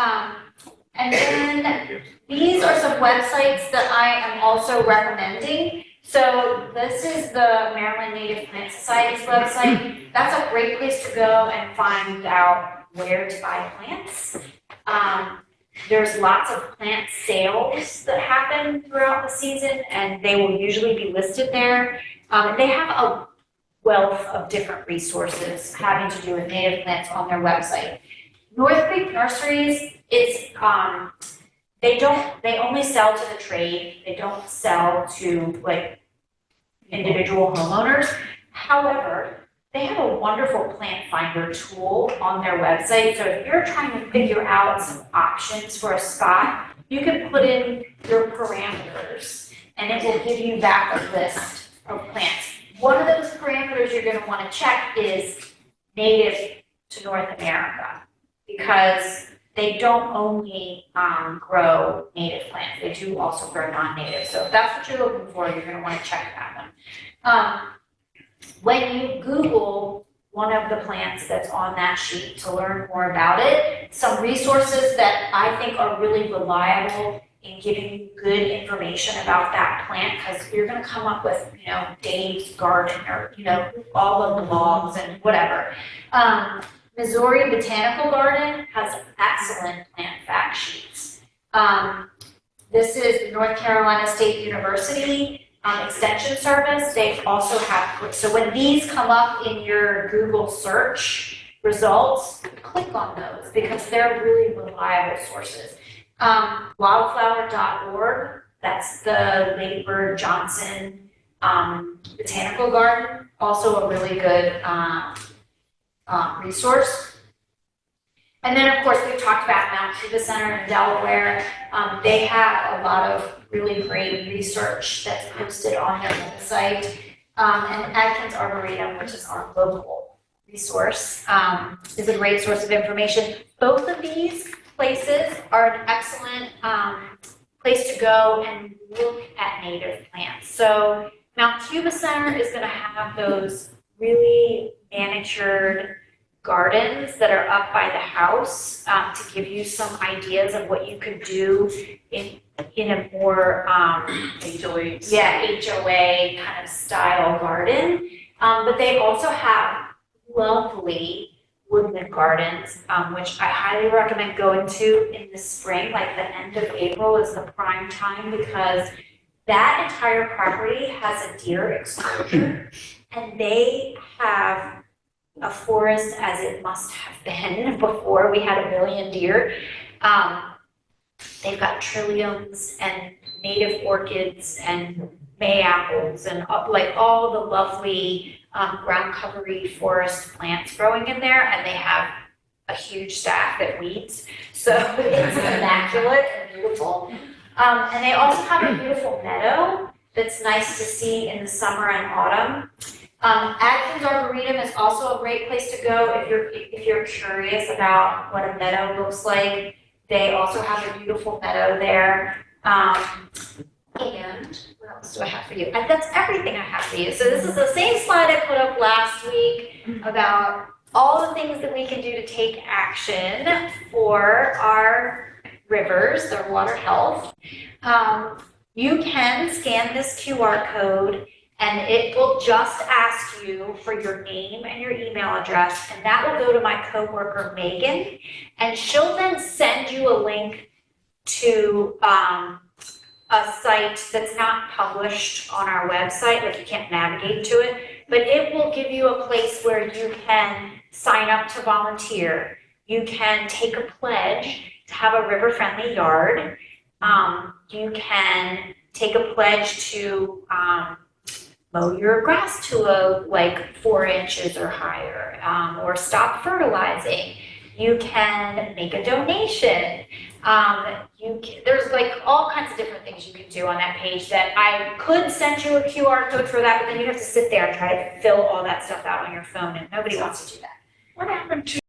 A: and then these are some websites that I am also recommending. So this is the Maryland Native Plant Society's website. That's a great place to go and find out where to buy plants. There's lots of plant sales that happen throughout the season, and they will usually be listed there. They have a wealth of different resources having to do with native plants on their website. North Creek Nurseries, it's they only sell to the trade. They don't sell to individual homeowners. However, they have a wonderful plant finder tool on their website. So if you're trying to figure out some options for a spot, you can put in your parameters and it will give you back a list of plants. One of those parameters you're gonna wanna check is native to North America, because they don't only grow native plants, they do also grow non-native. So if that's what you're looking for, you're gonna wanna check that one. When you Google one of the plants that's on that sheet to learn more about it, some resources that I think are really reliable in giving you good information about that plant, because you're gonna come up with, Dave's Garden or, all of the blogs and whatever. Missouri Botanical Garden has excellent plant fact sheets. This is North Carolina State University Extension Service. They also have, so when these come up in your Google search results, click on those because they're really reliable sources. Wildflower.org, that's the Lady Bird Johnson Botanical Garden, also a really good resource. And then, of course, we've talked about Mount Cuba Center in Delaware. They have a lot of really great research that's posted on their website. And Adkins Arboretum, which is our local resource, is a great source of information. Both of these places are an excellent place to go and look at native plants. So Mount Cuba Center is going to have those really manicured gardens that are up by the house to give you some ideas of what you could do in a more
C: HOA.
A: HOA kind of style garden. But they also have lovely woodland gardens, which I highly recommend going to in the spring. Like the end of April is the prime time because that entire property has a deer exposure and they have a forest as it must have been before we had 1 million deer. They've got trilliums and native orchids and May apples and like all the lovely ground covery forest plants growing in there, and they have a huge staff that weeds, so it's immaculate and beautiful. And they also have a beautiful meadow that's nice to see in the summer and autumn. Adkins Arboretum is also a great place to go if you're curious about what a meadow looks like. They also have a beautiful meadow there. And what else do I have for you? That's everything I have for you. So this is the same slide I put up last week about all the things that we can do to take action for our rivers, their water health. You can scan this QR code and it will just ask you for your name and your email address, and that will go to my coworker Megan, and she'll then send you a link to a site that's not published on our website, like you can't navigate to it, but it will give you a place where you can sign up to volunteer. You can take a pledge to have a river-friendly yard. You can take a pledge to mow your grass to 4 inches or higher, or stop fertilizing. You can make a donation. There's all kinds of different things you can do on that page that I could send you a QR code for that, but then you have to sit there and try to fill all that stuff out on your phone, and nobody wants to do that.
E: What happened to